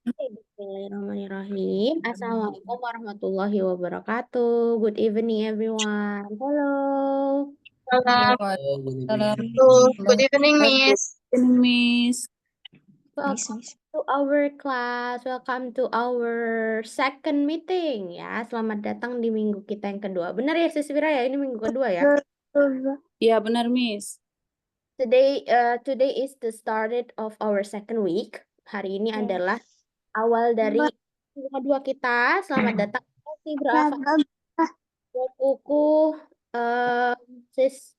Bismillahirrahmanirrahim. Assalamualaikum warahmatullahi wabarakatuh. Good evening, everyone. Hello. Waalaikumsalam. Good evening, Miss. Miss. Welcome to our class. Welcome to our second meeting ya. Selamat datang di minggu kita yang kedua. Benar ya, Sis Vira ya? Ini minggu kedua ya. Ya benar, Miss. Today is the start of our second week. Hari ini adalah awal dari minggu kedua kita. Selamat datang. Terima kasih, Bro Kuku, Sis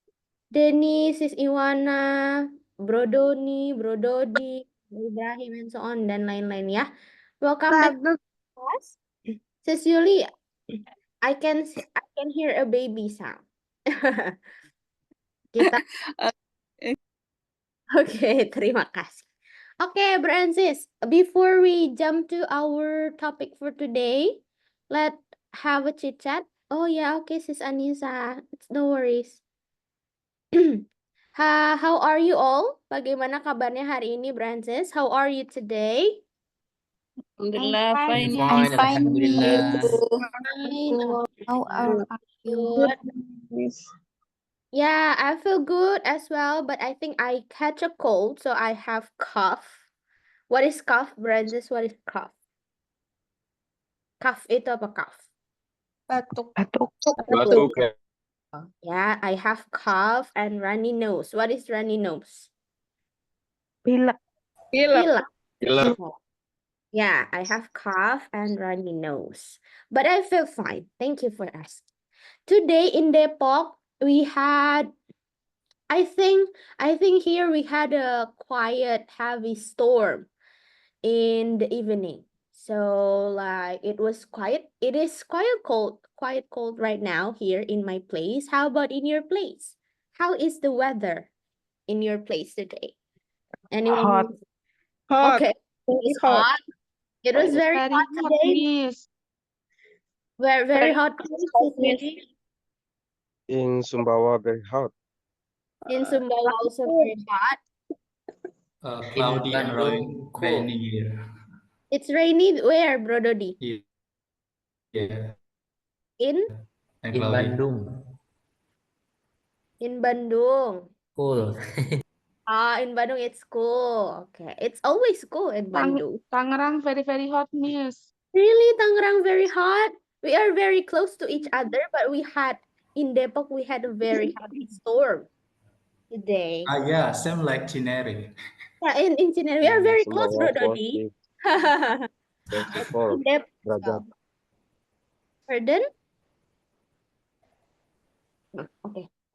Denny, Sis Iwana, Bro Doni, Bro Dodi, Bro Ibrahim, and so on, dan lain-lain ya. Welcome back to class. Sis Yuli, I can hear a baby sound. Kita Oke, terima kasih. Oke, Bro and Sis, before we jump to our topic for today, let's have a chit chat. Oh yeah, okay, Sis Anissa, it's no worries. How are you all? Bagaimana kabarnya hari ini, Bro and Sis? How are you today? Alhamdulillah, fine. I'm fine, Alhamdulillah. Fine. How are you? Good. Yeah, I feel good as well, but I think I catch a cold, so I have cough. What is cough, Brancis? What is cough? Cough itu apa cough? Batuk. Batuk. Yeah, I have cough and runny nose. What is runny nose? Pilek. Pilek. Yeah, I have cough and runny nose, but I feel fine. Thank you for asking. Today in Depok, we had, I think here we had a quiet, heavy storm in the evening. So like it was quiet. It is quite cold right now here in my place. How about in your place? How is the weather in your place today? Anyone? Hot. Okay. It's hot. It was very hot today. Miss. Very hot. In Sumbawa, very hot. In Sumbawa also very hot. Cloudy and rainy here. It's rainy where, Bro Dodi? Yeah. In Bandung. In Bandung. Cool. In Bandung it's cool. Okay. It's always cool in Bandung. Tangerang very hot, Miss. Really, Tangerang very hot? We are very close to each other, but in Depok we had a very heavy storm today. Yeah, same like Cinere. Yeah, in Cinere, we are very close, Bro Sumbawa Dodi. positive 24 derajat. Pardon?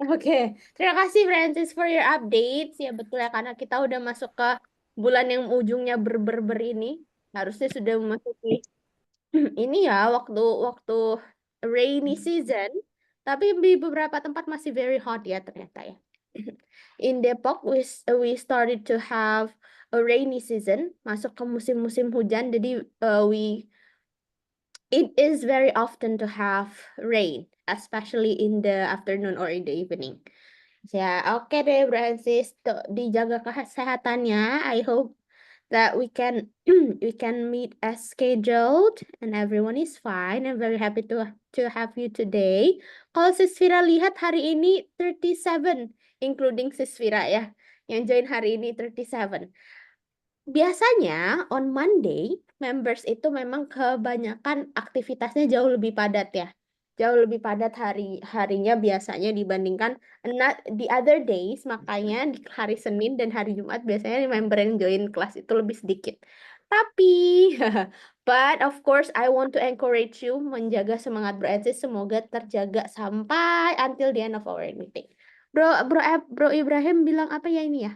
Oke. Terima kasih Francis for your updates. Ya betul ya, karena kita udah masuk ke bulan yang ujungnya ber ini. Harusnya sudah memasuki ini ya waktu rainy season. Tapi di beberapa tempat masih very hot ya ternyata ya. In Depok we started to have a rainy season, masuk ke musim-musim hujan. Jadi it is very often to have rain, especially in the afternoon or in the evening. Ya, oke deh, Francis. Dijaga kesehatannya. I hope that we can meet as scheduled and everyone is fine. I'm very happy to have you today. Kalau Sis Vira lihat hari ini 37, including Sis Vira ya, yang join hari ini 37. Biasanya on Monday, members itu memang kebanyakan aktivitasnya jauh lebih padat ya. Jauh lebih padat harinya biasanya dibandingkan the other days. Makanya di hari Senin dan hari Jumat biasanya member yang join kelas itu lebih sedikit. Tapi, but of course I want to encourage you menjaga semangat beresis. Semoga terjaga sampai until the end of our meeting. Bro Ibrahim bilang apa ya ini ya?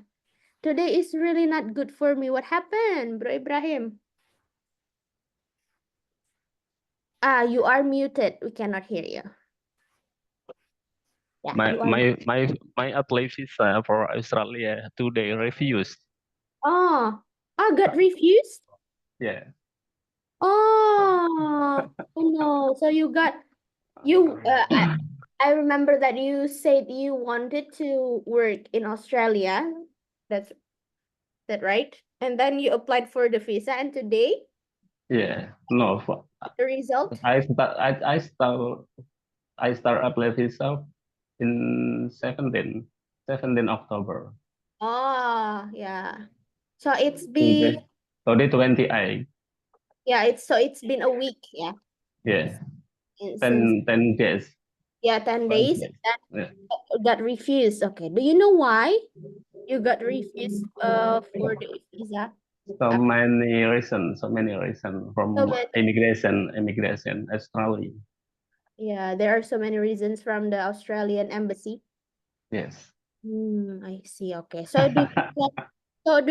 Today is really not good for me. What happened, Bro Ibrahim? You are muted. We cannot hear you. Yeah, My apply visa for Australia today refused. Oh, got refused? Yeah. Oh, no. So you I remember that you said you wanted to work in Australia. That's that right? And then you applied for the visa, and today Yeah, no, The result? I start apply visa in 17 October. Oh, yeah. So it's been, Today 28. yeah, it's been a week, yeah. Yeah, Since 10 days. 10 days Yes. that Yeah. got refused. Okay. Do you know why you got refused for the visa? So many reasons So from many. immigration Australia. Yeah, there are so many reasons from the Australian embassy. Yes. I see. Okay. So do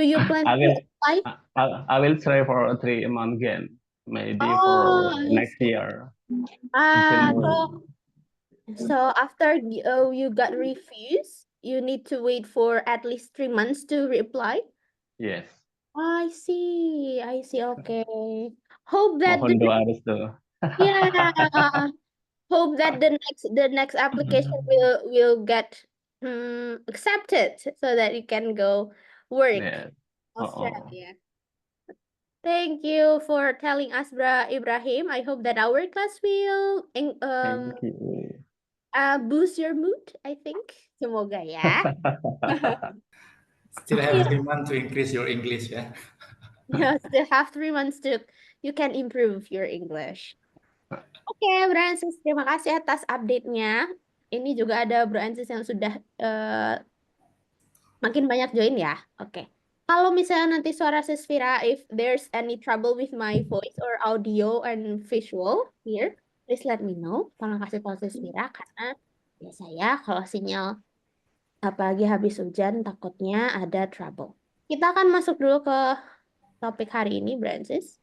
you plan I to will apply? I will try for 3 months again, maybe Oh, for I next see. year. Ah, Until so after you got refused, you need to wait for at least 3 months to reply. yes. I see. Okay. Hope that Mohon doa restu. yeah. Hope that the next application will get accepted so that you can go work Yes. Australia. Thank you for telling us, Ibrahim. I hope that our class will Thank you. boost your mood, I think. Semoga ya. Still have 3 months to increase your English, ya. You still have 3 months to you can improve your English. Oke, Bro Ansis, terima kasih atas update-nya. Ini juga ada Bro Ansis yang sudah makin banyak join ya. Oke. Kalau misalnya nanti suara Sisvira, if there's any trouble with my voice or audio and visual here, please let me know. Tolong kasih tahu Sisvira karena biasa ya kalau sinyal apalagi habis hujan takutnya ada trouble. Kita akan masuk dulu ke topik hari ini, Brancis.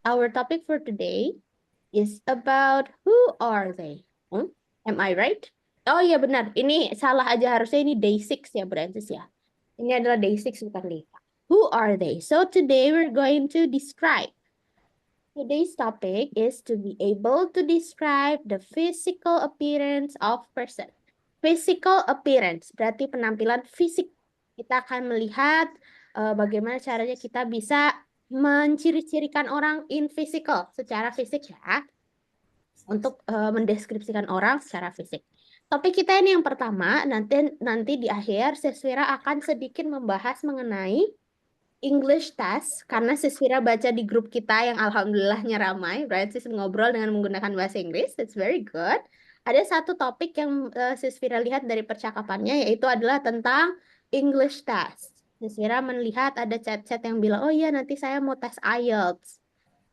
Our topic for today is about who are they? Am I right? Oh iya benar, ini salah aja harusnya ini day 6 ya Brancis ya. Ini adalah day 6 bukan day 5. Who are they? So today we're going to describe. Today's topic is to be able to describe the physical appearance of person. Physical appearance berarti penampilan fisik. Kita akan melihat bagaimana caranya kita bisa menciri-cirikan orang in physical, secara fisik ya. Untuk mendeskripsikan orang secara fisik. Topik kita ini yang pertama, nanti di akhir Siswira akan sedikit membahas mengenai English test, karena Siswira baca di grup kita yang alhamdulillahnya ramai, Brancis ngobrol dengan menggunakan bahasa Inggris, that's very good. Ada satu topik yang Siswira lihat dari percakapannya, yaitu adalah tentang English test. Siswira melihat ada chat-chat yang bilang, oh iya nanti saya mau tes IELTS.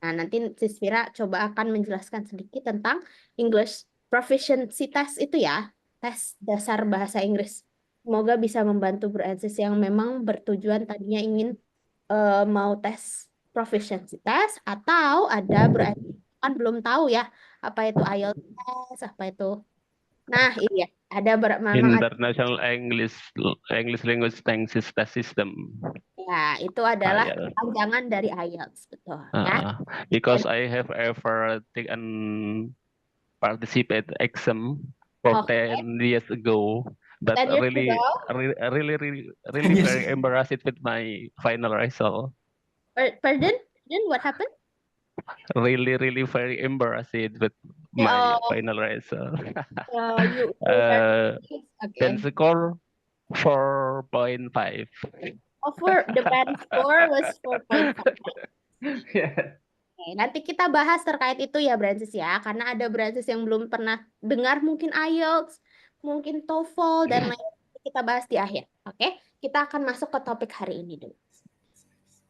Nah, nanti Siswira coba akan menjelaskan sedikit tentang English Proficiency Test itu ya, tes dasar bahasa Inggris. Semoga bisa membantu Brancis yang memang bertujuan tadinya ingin mau tes proficiency test atau ada kan belum tahu ya apa itu IELTS test, apa itu. Nah, iya, ada memang ada International English Language Test System. ya, itu adalah IELTS. panjangan dari IELTS, betul ya. Because I have ever taken participate exam for Okay. 10 years ago, but 10 years really ago? very embarrassed with my final result. Pardon? What happened? Really very embarrassed with my final result. You Then score 4.5. the band score was 4.5. Yeah. Oke, nanti kita bahas terkait itu ya Brancis ya, karena ada Brancis yang belum pernah dengar mungkin IELTS, mungkin TOEFL dan lain kita bahas di akhir. Oke, kita akan masuk ke topik hari ini dulu.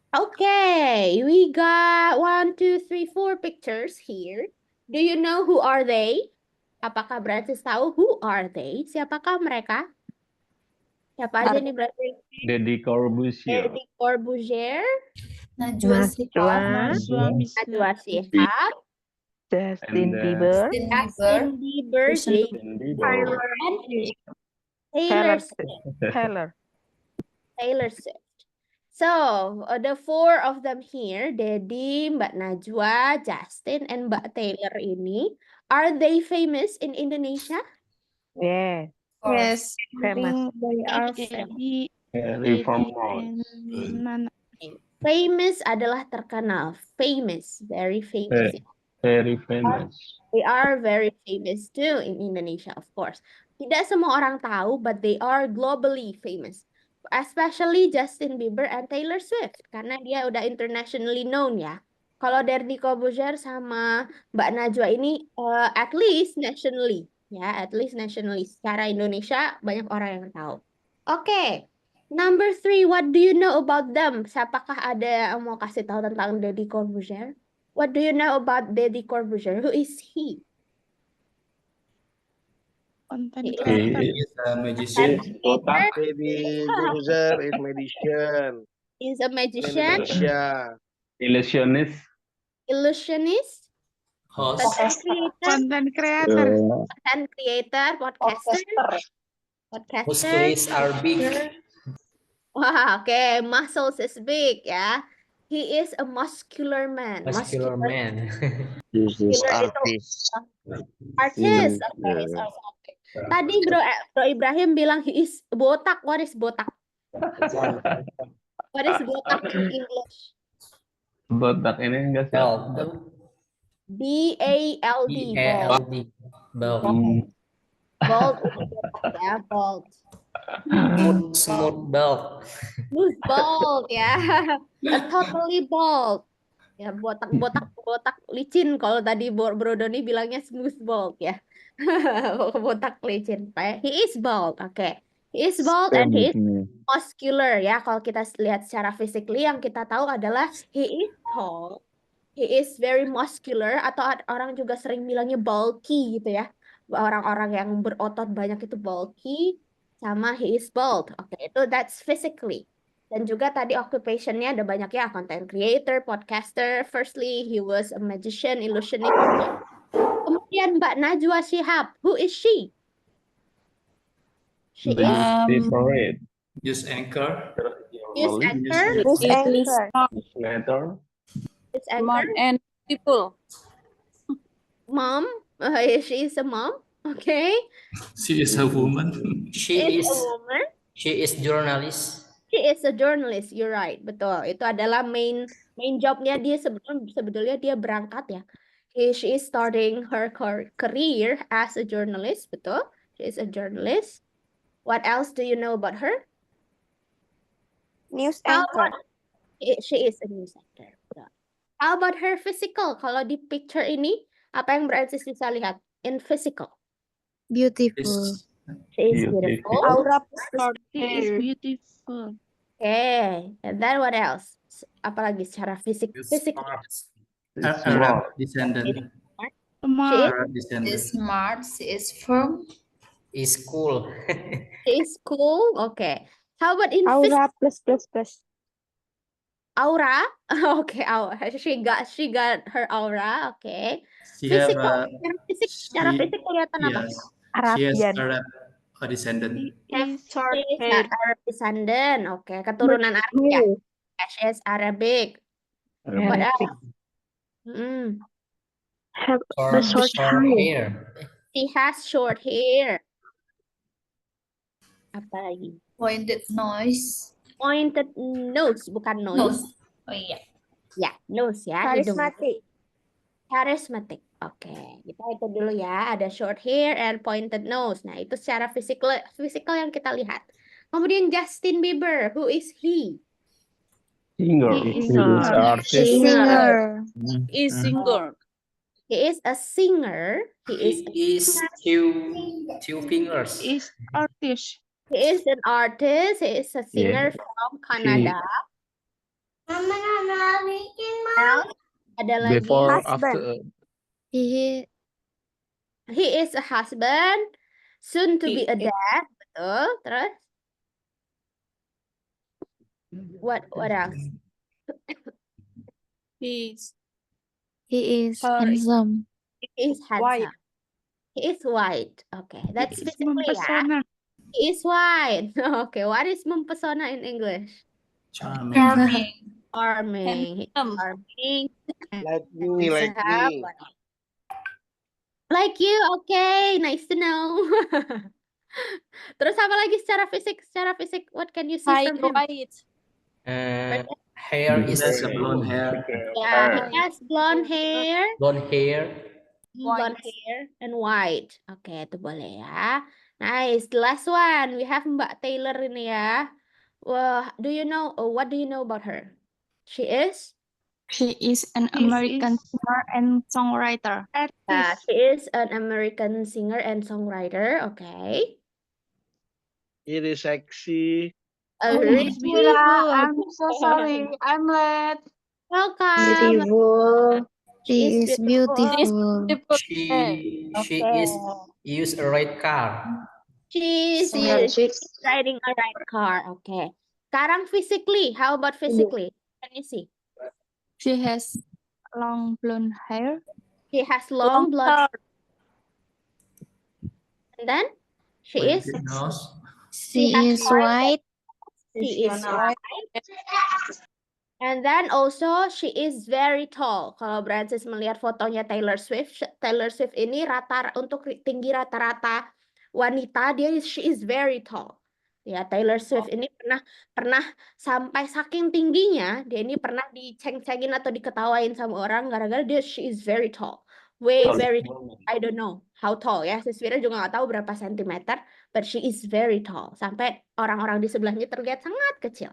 Okay, we got 1, 2, 3, 4 pictures here. Do you know who are they? Apakah Brancis tahu who are they? Siapakah mereka? Siapa aja nih Brancis? Deddy Corbuzier. Deddy Corbuzier, Najwa Shihab, Justin Bieber, Taylor Swift. So, the 4 of them here, Deddy, Mbak Najwa, Justin, and Mbak Taylor ini, are they famous in Indonesia? Yes. Yes. Famous. They are famous. Very famous. Famous adalah terkenal. Famous, very famous. Very famous. They are very famous too in Indonesia, of course. Tidak semua orang tahu, but they are globally famous. Especially Justin Bieber and Taylor Swift, karena dia udah internationally known ya. Kalau Deddy Corbuzier sama Mbak Najwa ini at least nationally, ya, at least nationally. Secara Indonesia banyak orang yang tahu. Oke, number 3, what do you know about them? Siapakah ada yang mau kasih tahu tentang Deddy Corbuzier? What do you know about Deddy Corbuzier? Who is he? Content He He is is a magician. botak. Deddy Corbuzier is magician Is a in magician, Indonesia. illusionist. illusionist, Host. content creator, Uh, content creator, podcaster, Whose podcaster. clothes are big. Wah, oke, muscles is big ya. He is a muscular man. Muscular man. This is Muscular itu artist. artist. Hmm, Oke, yeah. also artist. Tadi Bro Ibrahim bilang he is botak. What is botak? What is botak in English? botak ini enggak sih? Bald. B-A-L-D. Bald. B-A-L-D. Bald. Bald itu botak ya, bald. Smooth bald. Smooth bald ya. Totally bald. Ya, botak licin. Kalau tadi Bro Doni bilangnya smooth bald ya. Botak licin. He is bald. Oke. He is bald and he is muscular ya. Kalau kita lihat secara physically yang kita tahu adalah he is tall. He is very muscular atau orang juga sering bilangnya bulky gitu ya. Orang-orang yang berotot banyak itu bulky sama he is bald. Oke, itu that's physically. Dan juga tadi occupation-nya ada banyak ya, content creator, podcaster. Firstly, he was a magician, illusionist. Kemudian Mbak Najwa Shihab, who is she? She is Favorite. News anchor. news anchor. It is Letter. News smart anchor. and beautiful. Mom. She is a mom. Okay. She is a woman. She Is is a woman. she is journalist. She is a journalist. You're right. Betul. Itu adalah main jobnya dia sebetulnya dia berangkat ya. She is starting her career as a journalist. Betul. She is a journalist. What else do you know about her? News How anchor. about- She is a news anchor. Betul. How about her physical? Kalau di picture ini, apa yang berarti bisa lihat? In physical. Beautiful. She is Beautiful. beautiful. Aura Beautiful. Okay. And then what else? Apalagi secara fisik. Arab descendant. Smart. Arab descendant. Smart, she is firm. Is cool. She is cool. Okay. How about in physical? Aura plus. Aura? Okay, she got her aura. Okay. She have Physical. Secara she- fisik kelihatan apa? yes. She has Arabian. Arab descendant. short She is hair. Arab descendant. Okay, keturunan Arab ya. She is Arabic. What else? Have Short hair. She has short hair. Apa lagi? Pointed nose. Pointed nose, bukan nose. Nose. Oh iya. Ya, nose ya. hidung. Charismatic. Charismatic. Oke, kita itu dulu ya. Ada short hair and pointed nose. Nah, itu secara physical yang kita lihat. Kemudian Justin Bieber, who is he? Singer. He is artist. Singer. Is single. He is a singer. He is He is two fingers. Is artist. He is an artist. He is a singer from Canada. Now, ada lagi. Before, Husband. after. He Is is Sorry. handsome. He is handsome. He is white. Okay, that's is physically ya. mempesona. He is white. Okay, what is mempesona in English? Charming. Charming. Charming. He is Handsome. charming. Like me, like Sehat. me. Like you, okay. Nice to know. Terus apa lagi secara fisik? Secara fisik, what can you see High from him? white. Hair is He has a blonde hair. Yeah, he has blonde hair. blonde hair. Blonde hair and white. Oke, itu boleh ya. Nice. The last one, we have Mbak Taylor ini ya. Wah, what do you know about her? She is? She is an American singer and songwriter. She is an American singer and songwriter. Okay. It is sexy. Really Beautiful. I'm so sorry. I'm late. welcome. Beautiful. She She is beautiful. She is use a red car. She's riding a red car. Okay. Sekarang physically, how about physically? Can you see? She has long blonde hair. She has long blonde hair. And then she is Pointed nose. She is white. she is white. And then also she is very tall. Kalau Brancis melihat fotonya Taylor Swift ini untuk tinggi rata-rata wanita she is very tall. Ya, Taylor Swift ini pernah sampai saking tingginya dia ini pernah diceng-cengin atau diketawain sama orang gara-gara she is very tall. Very tall. I don't know how tall ya. Siswira juga nggak tahu berapa sentimeter, but she is very tall. Sampai orang-orang di sebelahnya terlihat sangat kecil.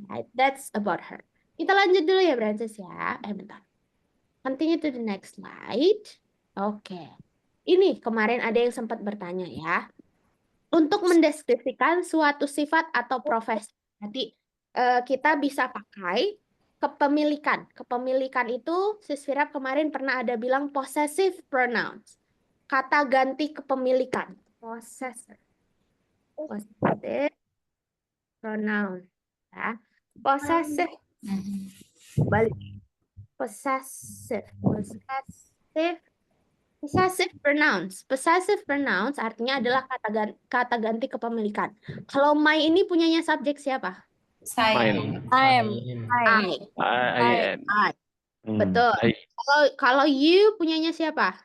Right, that's about her. Kita lanjut dulu ya, Brancis ya. Bentar. Continue to the next slide. Oke. Ini kemarin ada yang sempat bertanya ya. Untuk mendeskripsikan suatu sifat atau profesi. Nanti kita bisa pakai kepemilikan. Kepemilikan itu Siswira kemarin pernah ada bilang possessive pronouns. Kata ganti kepemilikan. Possessive pronoun. Ya. Possessive. Balik. Possessive pronouns. Possessive pronouns artinya adalah kata ganti kepemilikan. Kalau my ini punyanya subjek siapa? Mine. I. Betul. Kalau you punyanya siapa?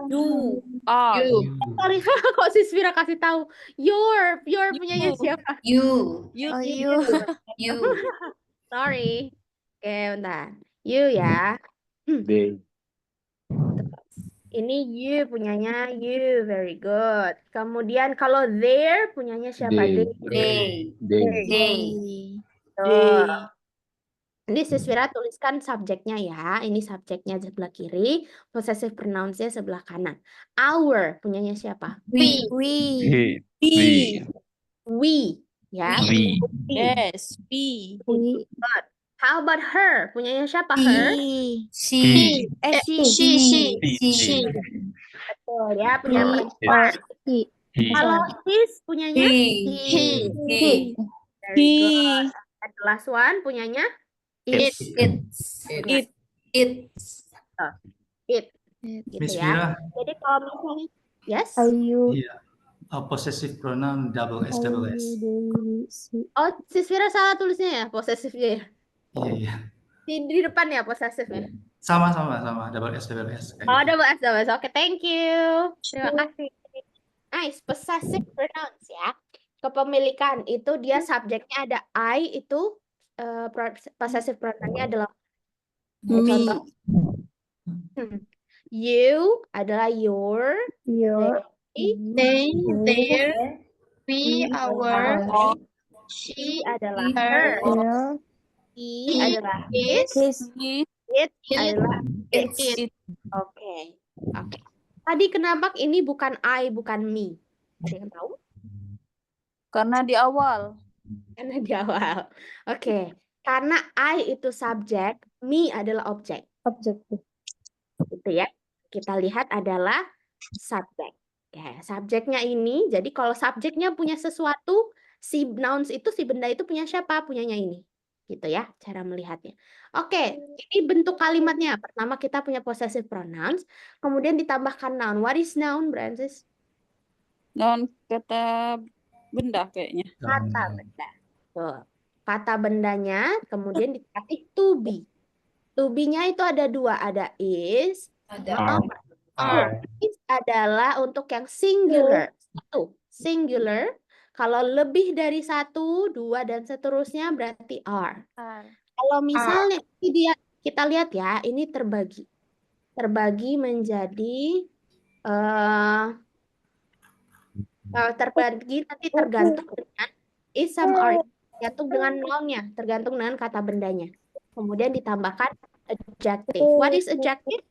You. Sorry, kok Siswira kasih tahu. Your punyanya siapa? You. Sorry. Oke, bentar. You ya. They. Ini you punyanya you, very good. Kemudian kalau their punyanya siapa? They. Tuh. Ini Siswira tuliskan subjeknya ya. Ini subjeknya sebelah kiri, possessive pronouns-nya sebelah kanan. Our punyanya siapa? We. Ya. Yes. We. How about her? Punyanya siapa her? She. Betul ya, punya perempuan. Kalau his punyanya? He. Very good. And the last one punyanya? It. Gitu Miss ya. Vira, Jadi kalau misalnya, yes? iya. Possessive pronoun double S. Oh, Siswira salah tulisnya ya, possessive-nya ya? Iya. Di depan ya, possessive-nya? Sama. Double S. Oh, double S. Oke, thank you. Terima kasih. Nice, possessive pronouns ya. Kepemilikan itu dia subjeknya ada I, itu possessive pronoun-nya adalah contoh. You adalah your. They, their, we, our, She adalah her. He adalah his. It adalah it. Oke. Tadi kenapa ini bukan I, bukan me? Ada yang tahu? Karena di awal. Karena di awal. Oke. Karena I itu subjek, me adalah objek. Gitu ya. Kita lihat adalah subjek. Oke, subjeknya ini, jadi kalau subjeknya punya sesuatu, si nouns itu, si benda itu punya siapa? Punyanya ini. Gitu ya, cara melihatnya. Oke, ini bentuk kalimatnya. Pertama kita punya possessive pronouns, kemudian ditambahkan noun. What is noun, Brancis? Non kata benda kayaknya. Kata benda. Tuh. Kata bendanya, kemudian dikasih to be. To be-nya itu ada dua, ada is, Ada are. Is adalah untuk yang singular. Satu, singular. Kalau lebih dari satu, dua, dan seterusnya berarti are. Kalau misalnya ini dia kita lihat ya, ini terbagi menjadi terbagi nanti tergantung dengan is, some, are, tergantung dengan noun-nya, tergantung dengan kata bendanya. Kemudian ditambahkan adjective. What is adjective?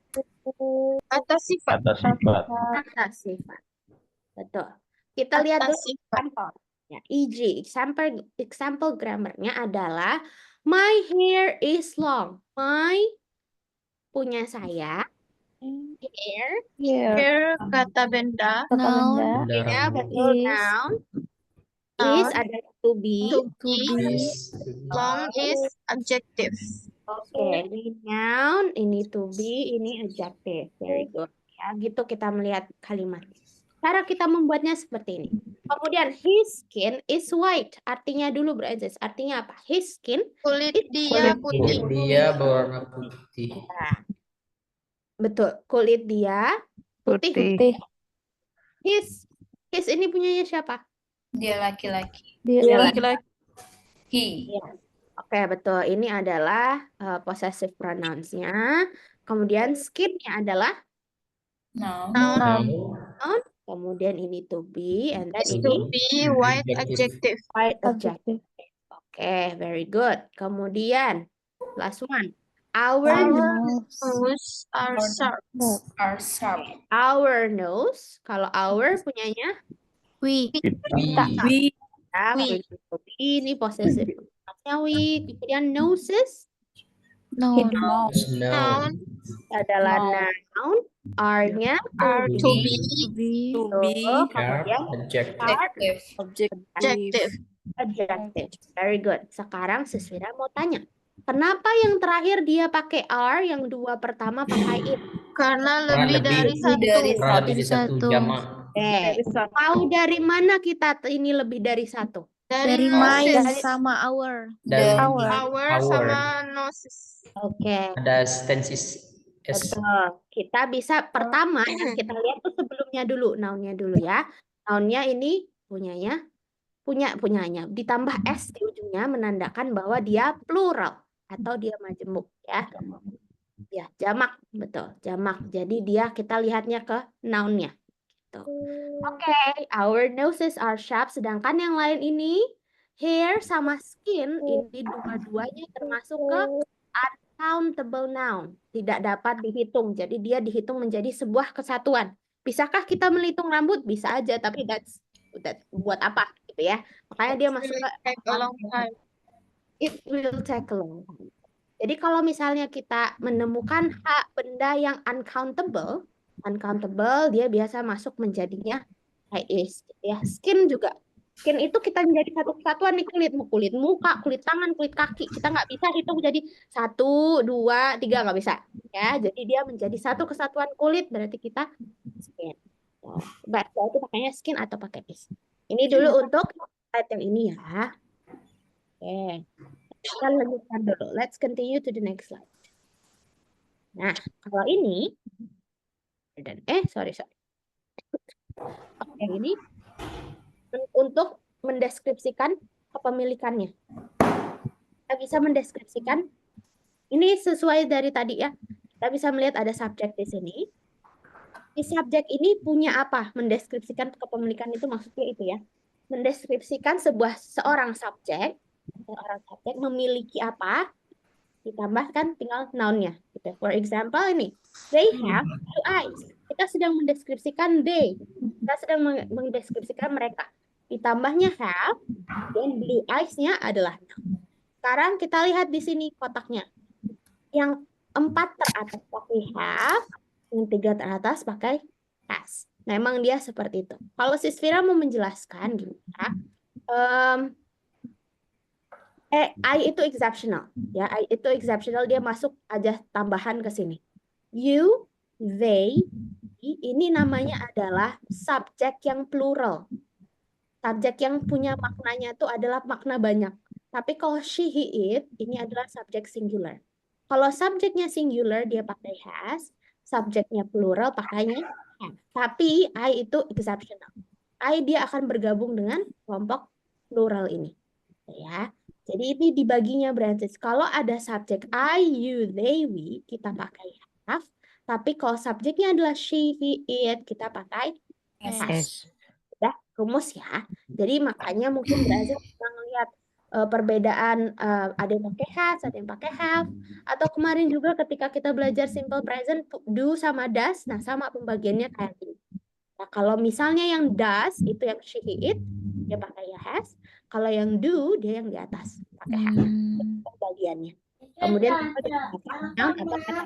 Kata sifat. Kata sifat. Kata sifat. Betul. Kita lihat Kata dulu sifat. example. Ya, e.g. example grammarnya adalah my hair is long. My punya saya. Hair. Here kata benda. Noun Ya, Benda betul. is Noun. Noun. Is ada to be. To be. is Long is adjective. Oke, ini noun, ini to be, ini adjective. Very good. Ya, gitu kita melihat kalimat. Cara kita membuatnya seperti ini. Kemudian his skin is white. Artinya dulu Brazis. Artinya apa? His skin. Kulit dia putih. kulit dia berwarna putih. Nah, betul. Kulit dia putih. Putih. His ini punyanya siapa? Dia laki-laki. dia Laki-laki. Iya. Oke, betul. Ini adalah possessive pronouns-nya. Kemudian skin-nya adalah Noun. noun. Kemudian ini to be, and then Is ini to be white adjective. white adjective. Oke, very good. Kemudian last one. Our Nose are sharp. Are sharp. our nose. Kalau our punyanya we We ya, ini possessive pronouns-nya we. Kemudian noses noun Noun adalah noun. R-nya are to be. to tuh. be Kemudian Adjective. are Adjective. adjective. Very good. Sekarang Siswira mau tanya. Kenapa yang terakhir dia pakai are, yang dua pertama pakai it? Karena Karena lebih dari satu. Karena lebih dari satu Satu. jamak. Tahu dari mana kita ini lebih dari satu? Dari my noses. sama our Dan Our sama noses. Oke, ada tenses S. betul. Kita bisa pertama yang kita lihat tuh sebelumnya dulu, noun-nya dulu ya. Noun-nya ini punyanya ditambah s di ujungnya menandakan bahwa dia plural atau dia majemuk ya. Ya, jamak, betul, jamak. Jadi kita lihatnya ke noun-nya. Gitu. Oke, our noses are sharp. Sedangkan yang lain ini hair sama skin ini dua-duanya termasuk ke uncountable noun, tidak dapat dihitung. Jadi dia dihitung menjadi sebuah kesatuan. Bisakah kita menghitung rambut? Bisa aja, tapi that's buat apa gitu ya. Makanya dia masuk ke Take a long time. it will take a long time. Jadi kalau misalnya kita menemukan benda yang uncountable dia biasa masuk menjadinya kayak is ya. Skin juga. Skin itu kita menjadi satu kesatuan nih, kulit muka, kulit tangan, kulit kaki. Kita nggak bisa hitung jadi 1, 2, 3, nggak bisa. Ya, jadi dia menjadi satu kesatuan kulit, berarti kita skin. Berarti itu pakainya skin atau pakai is. Ini dulu untuk slide yang ini ya. Oke. Kita lanjutkan dulu. Let's continue to the next slide. Nah, kalau ini sorry. Oke, ini untuk mendeskripsikan kepemilikannya. Kita bisa mendeskripsikan ini sesuai dari tadi ya. Kita bisa melihat ada subjek di sini. Di subjek ini punya apa? Mendeskripsikan kepemilikan itu maksudnya itu ya. Mendeskripsikan seorang subjek memiliki apa? Ditambahkan tinggal noun-nya. Gitu. For example ini, they have blue eyes. Kita sedang mendeskripsikan they. Kita sedang mendeskripsikan mereka. Ditambahnya have, dan blue eyes-nya adalah noun. Sekarang kita lihat di sini kotaknya. Yang 4 teratas pakai have, yang 3 teratas pakai has. Memang dia seperti itu. Kalau Sisvira mau menjelaskan gimana? I itu exceptional. Ya, I itu exceptional, dia masuk aja tambahan ke sini. You, they, ini namanya adalah subjek yang plural. Subjek yang punya maknanya itu adalah makna banyak. Tapi kalau she, he, it, ini adalah subjek singular. Kalau subjeknya singular, dia pakai has. Subjeknya plural, pakainya have. Tapi I itu exceptional. I dia akan bergabung dengan kelompok plural ini. Ya. Jadi ini dibaginya Brancis. Kalau ada subjek I, you, they, we, kita pakai have. Tapi kalau subjeknya adalah she, he, it, kita pakai has. S. Udah, rumus ya. Jadi makanya mungkin Brancis pernah ngeliat perbedaan ada yang pakai has, ada yang pakai have. Atau kemarin juga ketika kita belajar simple present, do sama does, nah sama pembagiannya kayak gini. Nah, kalau misalnya yang does itu yang she, he, it, dia pakai ya has. Kalau yang do dia yang di atas pakai have. Itu bagiannya. Kemudian kita pakai noun atau kata.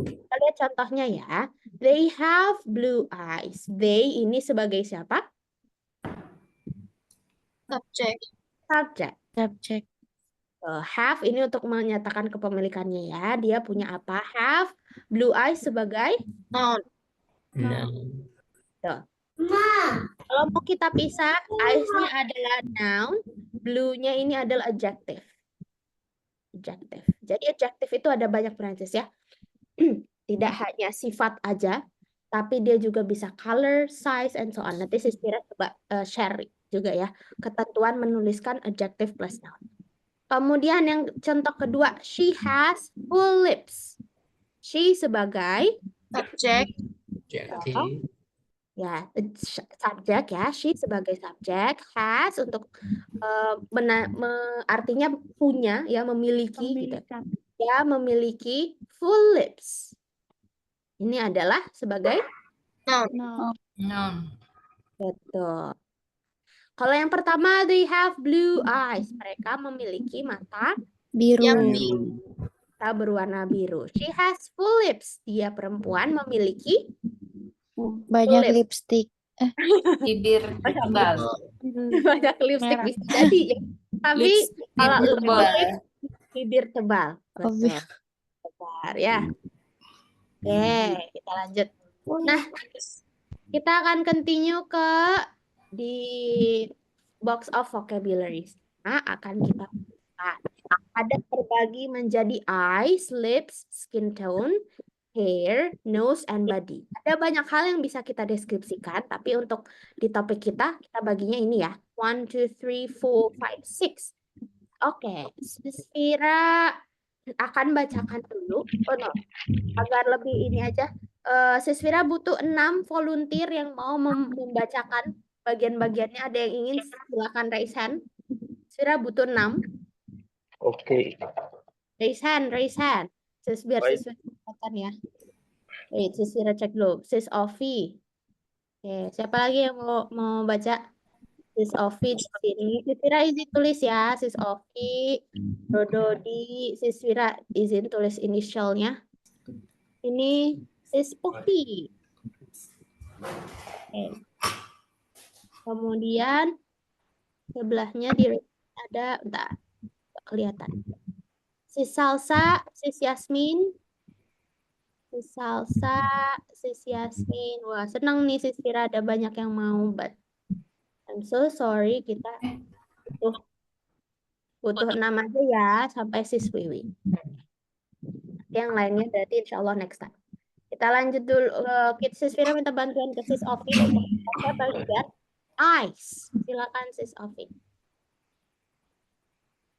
Kita lihat contohnya ya. They have blue eyes. They ini sebagai siapa? Subject. Subject. Subject. Have ini untuk menyatakan kepemilikannya ya. Dia punya apa? Have blue eyes sebagai Noun. Noun. Kalau mau kita pisah, eyes-nya adalah noun, blue-nya ini adalah adjective. Adjective. Jadi adjective itu ada banyak Prancis ya. Tidak hanya sifat aja, tapi dia juga bisa color, size, and so on. Nanti Sispira coba share juga ya. Ketentuan menuliskan adjective plus noun. Kemudian yang contoh kedua, she has full lips. She sebagai Subject. Adjective. ya subjek ya, she sebagai subjek, has untuk artinya punya ya, memiliki gitu. Ya, memiliki full lips. Ini adalah sebagai Noun. Noun. betul. Kalau yang pertama, they have blue eyes. Mereka memiliki mata Biru. berwarna biru. She has full lips. Dia perempuan memiliki Banyak Lip. lipstick. Bibir tebal. banyak lipstick Merah. bisa jadi ya. Tapi kalau Bibir tebal. bibir tebal. Oh, Betul. Bentar ya. Oke, kita lanjut. Nah, kita akan continue ke di box of vocabularies. Nah, akan kita buka. Ada terbagi menjadi eyes, lips, skin tone, hair, nose, and body. Ada banyak hal yang bisa kita deskripsikan, tapi untuk di topik kita baginya ini ya. 1, 2, 3, 4, 5, 6. Oke, Sispira akan bacakan dulu. Oh no, agar lebih ini aja. Sispira butuh 6 volunteer yang mau membacakan bagian-bagiannya. Ada yang ingin, silakan raise hand. Sispira butuh 6. Oke. Raise hand. Biar Baik. Sispira kelihatan ya. Wait, Sispira cek dulu. Sis Ovi. Oke, siapa lagi yang mau baca? Sis Ovi di sini. Sispira izin tulis ya, Sis Ovi. Dododi, Sispira izin tulis inisialnya. Ini Sis Ovi. Oke. Kemudian sebelahnya ada, bentar, nggak kelihatan. Sis Salsa, Sis Yasmin. Sis Salsa, Sis Yasmin. Wah, senang nih Sis Fira ada banyak yang mau, but I'm so sorry, kita butuh 6 aja ya, sampai Sis Wiwi. Yang lainnya berarti insya Allah next time. Kita lanjut dulu. Sis Fira minta bantuan ke Sis Ovi untuk bagian eyes. Silakan Sis Ovi.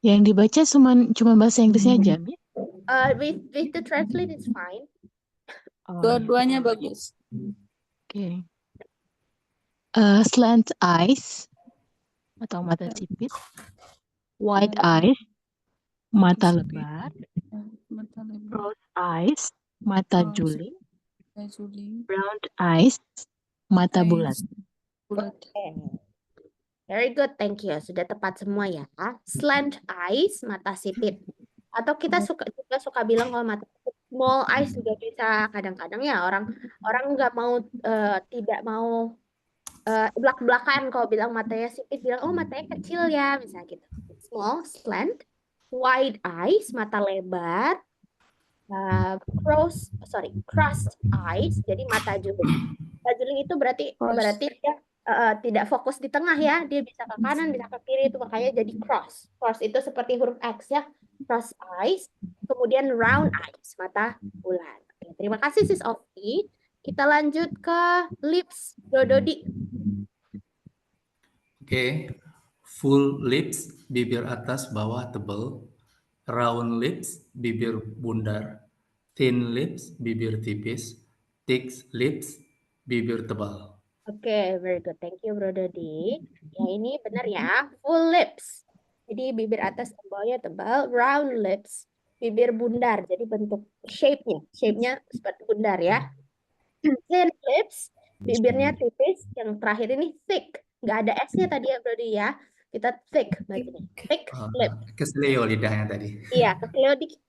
Yang dibaca cuma bahasa Inggrisnya aja, Mi? With the translate it's fine. Oh, Dua-duanya bagus. oke. Slant eyes atau mata sipit, wide eyes, mata lebar, Mata lebar. broad eyes, mata Oh, juling, Juling. round eyes, mata bulat. Bulat. Very good, thank you. Sudah tepat semua ya. Slant eyes, mata sipit. Atau kita juga suka bilang kalau mata sipit, small eyes juga bisa. Kadang-kadang ya orang nggak mau tidak mau belak-belakan kalau bilang matanya sipit, bilang oh matanya kecil ya, misalnya gitu. Small, slant, wide eyes, mata lebar, crossed eyes, jadi mata juling. Mata juling itu berarti dia tidak fokus di tengah ya, dia bisa ke kanan, bisa ke kiri, itu makanya jadi cross. Cross itu seperti huruf X ya, cross eyes, kemudian round eyes, mata bulat. Oke, terima kasih Sis Ovi. Kita lanjut ke lips, Dododi. Okay. Full lips, bibir atas bawah tebal. Round lips, bibir bundar. Thin lips, bibir tipis. Thick lips, bibir tebal. Oke, very good. Thank you, Bro Dodi. Ya, ini benar ya. Full lips. Jadi bibir atas dan bawahnya tebal. Round lips. Bibir bundar. Jadi bentuk shape-nya. Shape-nya seperti bundar ya. Thin lips. Bibirnya tipis. Yang terakhir ini thick. Nggak ada S-nya tadi ya, Bro Dodi ya. Kita thick bacanya. Thick lips. Kesleo lidahnya tadi. Iya, kesleo dikit.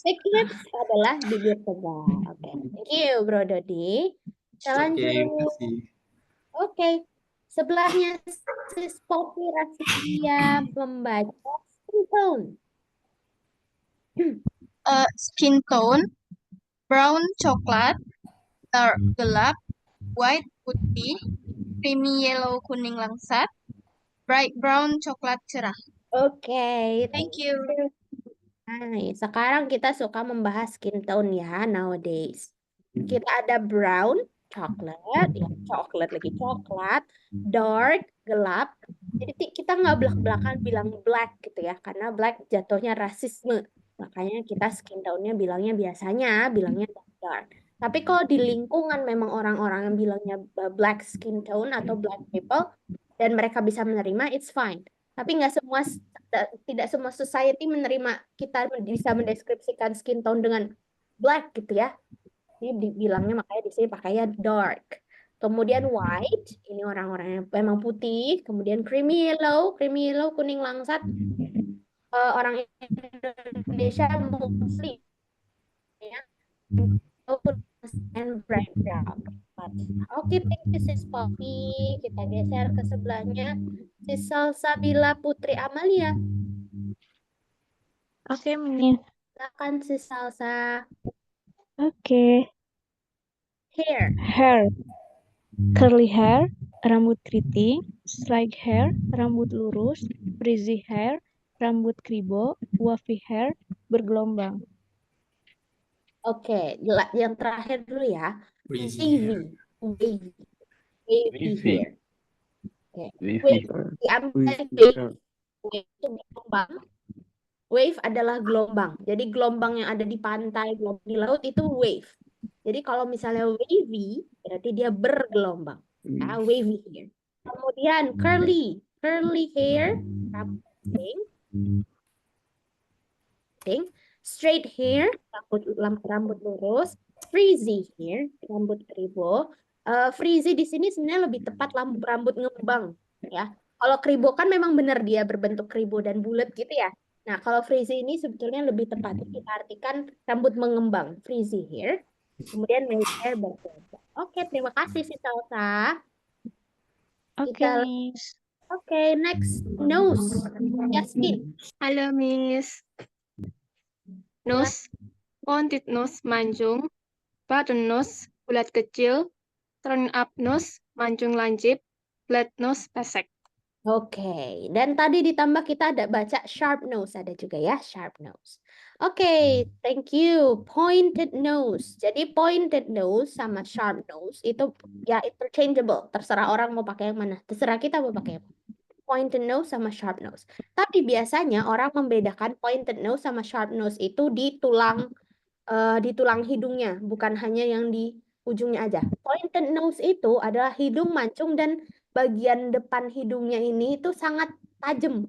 Thick lips adalah bibir tebal. Oke, thank you, Bro Dodi. Kita lanjut. Kasih. Oke, sebelahnya sis Poppy Rasia membaca skin tone. Skin tone, brown coklat, dark gelap, white putih, creamy yellow kuning langsat, bright brown coklat cerah. Oke, Thank you. Nah, sekarang kita suka membahas skin tone ya nowadays. Kita ada brown, coklat, ya coklat lagi coklat, dark, gelap. Jadi kita nggak belak-belakan bilang black gitu ya, karena black jatuhnya rasisme. Makanya kita skin tone-nya bilangnya biasanya bilangnya dark. Tapi kalau di lingkungan memang orang-orang yang bilangnya black skin tone atau black people dan mereka bisa menerima, it's fine. Tapi tidak semua society menerima kita bisa mendeskripsikan skin tone dengan black gitu ya. Jadi dibilangnya makanya di sini pakainya dark. Kemudian white, ini orang-orang yang memang putih. Kemudian creamy yellow kuning langsat. Orang Indonesia mostly ya. And bright brown. Oke, thank you Sis Poppy. Kita geser ke sebelahnya. Sis Salsabila Putri Amalia. Oke, Miss. Silakan Sis Salsa. Oke. Hair. Hair. Curly hair, rambut keriting. Straight hair, rambut lurus. Frizzy hair, rambut kribo. Wavy hair, bergelombang. Oke, yang terakhir dulu ya. Frizzy hair. Wavy Wavy. hair. Oke. Wavy. Diambil wave itu gelombang. Wave adalah gelombang. Jadi gelombang yang ada di pantai, gelombang di laut itu wave. Jadi kalau misalnya wavy, berarti dia bergelombang. Ya, wavy hair. Kemudian curly hair, rambut keriting. Straight hair, rambut lurus. Frizzy hair, rambut kribo. Frizzy di sini sebenarnya lebih tepat rambut ngembang, ya. Kalau kribo kan memang benar dia berbentuk kribo dan bulat gitu ya. Nah, kalau frizzy ini sebetulnya lebih tepat kita artikan rambut mengembang, frizzy hair. Kemudian wavy hair bergelombang. Oke, terima kasih si Salsa. Oke, Miss. Oke, next nose. Yasmin. Halo, Miss. Nose, pointed nose, mancung. Button nose, bulat kecil. Turn up nose, mancung lancip. Flat nose, pesek. Oke, dan tadi ditambah kita ada baca sharp nose, ada juga ya sharp nose. Oke, thank you. Pointed nose. Jadi pointed nose sama sharp nose itu ya interchangeable. Terserah orang mau pakai yang mana. Terserah kita mau pakai yang mana. Pointed nose sama sharp nose. Tapi biasanya orang membedakan pointed nose sama sharp nose itu di tulang hidungnya, bukan hanya yang di ujungnya aja. Pointed nose itu adalah hidung mancung dan bagian depan hidungnya ini itu sangat tajam.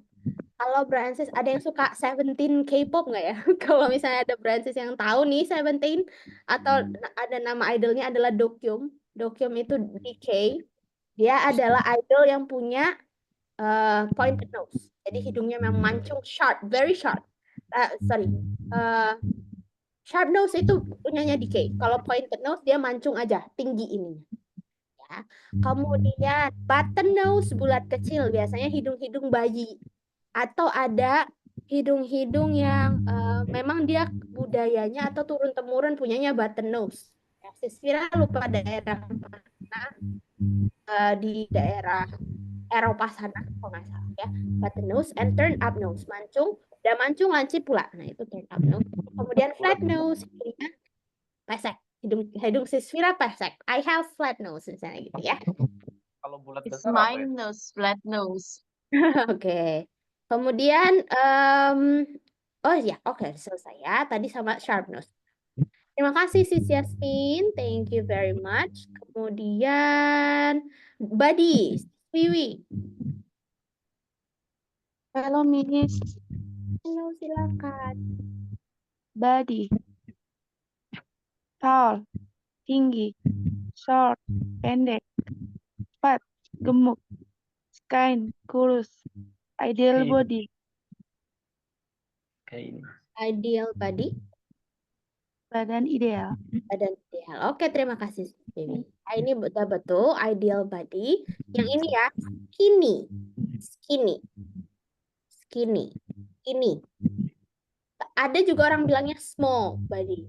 Kalau Brancis ada yang suka Seventeen K-pop nggak ya? Kalau misalnya ada Brancis yang tahu nih Seventeen atau ada nama idolnya adalah Dokyum. Dokyum itu DK. Dia adalah idol yang punya pointed nose. Jadi hidungnya memang mancung, sharp, very sharp. Sharp nose itu punyanya DK. Kalau pointed nose dia mancung aja, tinggi ininya. Ya. Kemudian button nose bulat kecil, biasanya hidung-hidung bayi. Atau ada hidung-hidung yang memang dia budayanya atau turun-temurun punyanya button nose. Ya, Sisvira lupa daerah mana, di daerah Eropa sana kalau nggak salah ya. Button nose and turn up nose, mancung dan mancung lancip pula. Nah itu turn up nose. Kemudian flat nose, hidungnya pesek. Hidung Sisvira pesek. I have flat nose misalnya gitu ya. Kalau bulat It's besar apa ya? mine nose, flat nose. Oke. Kemudian, oh ya, oke, selesai ya. Tadi sama sharp nose. Terima kasih Sis Yasmin, thank you very much. Kemudian, Buddy, Wiwi. Halo Miss, Halo, silakan. body, tall, tinggi, short, pendek, fat, gemuk, skin, kurus, ideal Oke. body, Kayak ini. Ideal body, badan ideal. badan ideal. Oke, terima kasih Sis Wiwi. Nah, ini betul-betul ideal body. Yang ini ya, skinny, skinny, skinny, ini. Ada juga orang bilangnya small body.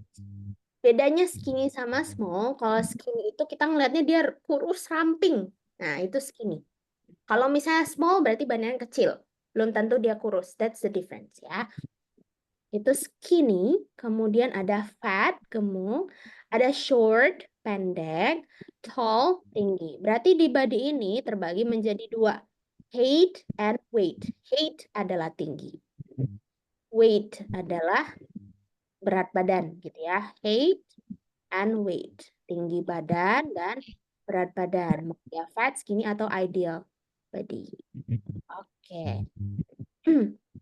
Bedanya skinny sama small, kalau skinny itu kita ngelihatnya dia kurus ramping. Nah, itu skinny. Kalau misalnya small berarti badannya kecil. Belum tentu dia kurus. That's the difference ya. Itu skinny, kemudian ada fat, gemuk, ada short, pendek, tall, tinggi. Berarti di body ini terbagi menjadi dua. Height and weight. Height adalah tinggi. Weight adalah berat badan gitu ya. Height and weight. Tinggi badan dan berat badan. Mau dia fat, skinny atau ideal body. Oke.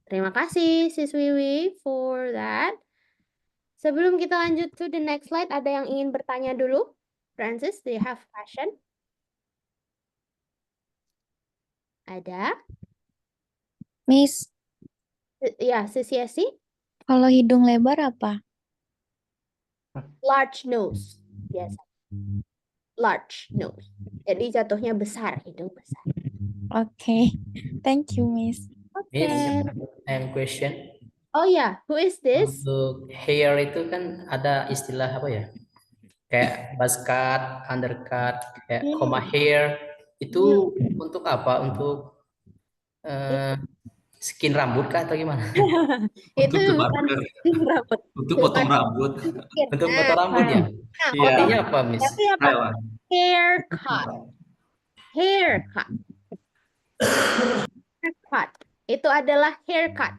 Terima kasih Sis Wiwi for that. Sebelum kita lanjut to the next slide, ada yang ingin bertanya dulu? Francis, do you have question? Ada? Miss, Ya, Sis Yesi? kalau hidung lebar apa? Large nose. Biasa. Large nose. Jadi jatuhnya besar, hidung besar. Oke, thank you, Miss. Oke. Miss, I have question. Oh ya, who is this? Untuk hair itu kan ada istilah apa ya? Kayak buzz cut, undercut, kayak comb hair. Itu untuk apa? Untuk skin rambut kah atau gimana? Itu Untuk bukan barber. skin rambut. Untuk potong rambut. Untuk potong rambut ya? Nah, Iya. Artinya apa, Miss? tapi apa? Highlight. Haircut. Haircut. Haircut. Itu adalah haircut.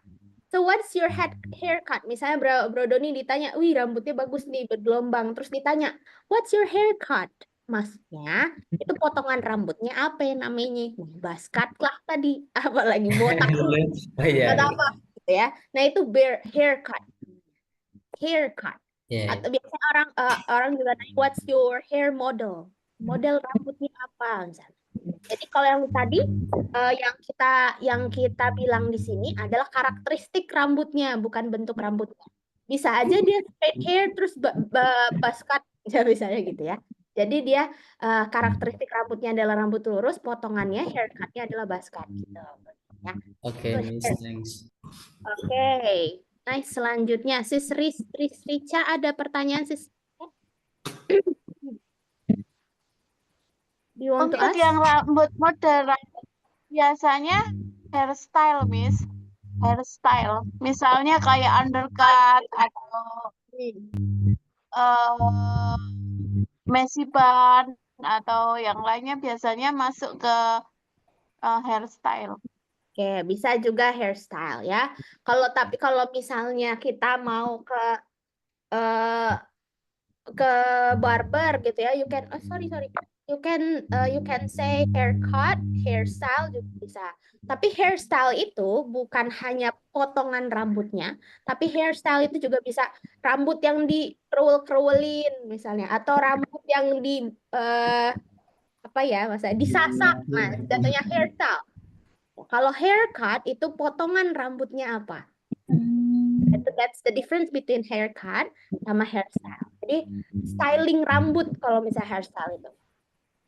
So what's your haircut? Misalnya Bro Doni ditanya, wih rambutnya bagus nih bergelombang. Terus ditanya, what's your haircut? Maksudnya itu potongan rambutnya apa ya namanya? Buzz cut lah tadi. Apalagi botak. Oh iya. Atau apa gitu ya. Nah itu haircut. Haircut. Iya. Atau biasanya orang juga nanya, what's your hair model? Model rambutnya apa misalnya. Jadi kalau yang tadi yang kita bilang di sini adalah karakteristik rambutnya, bukan bentuk rambutnya. Bisa aja dia straight hair terus buzz cut, misalnya gitu ya. Jadi dia karakteristik rambutnya adalah rambut lurus, potongannya haircutnya adalah buzz cut gitu. Ya. Oke, Miss, thanks. Oke, nice. Selanjutnya Sis Rica ada pertanyaan Sis? Untuk yang rambut model biasanya hairstyle, Miss. Hairstyle. Misalnya kayak undercut atau messy bun atau yang lainnya biasanya masuk ke hairstyle. Oke, bisa juga hairstyle ya. Tapi kalau misalnya kita mau ke barber gitu ya, you can you can say haircut, hairstyle juga bisa. Tapi hairstyle itu bukan hanya potongan rambutnya, tapi hairstyle itu juga bisa rambut yang dikerul-kerulin misalnya, atau rambut yang disasak. Nah, jatuhnya hairstyle. Kalau haircut itu potongan rambutnya apa? That's the difference between haircut sama hairstyle. Jadi styling rambut kalau misalnya hairstyle itu.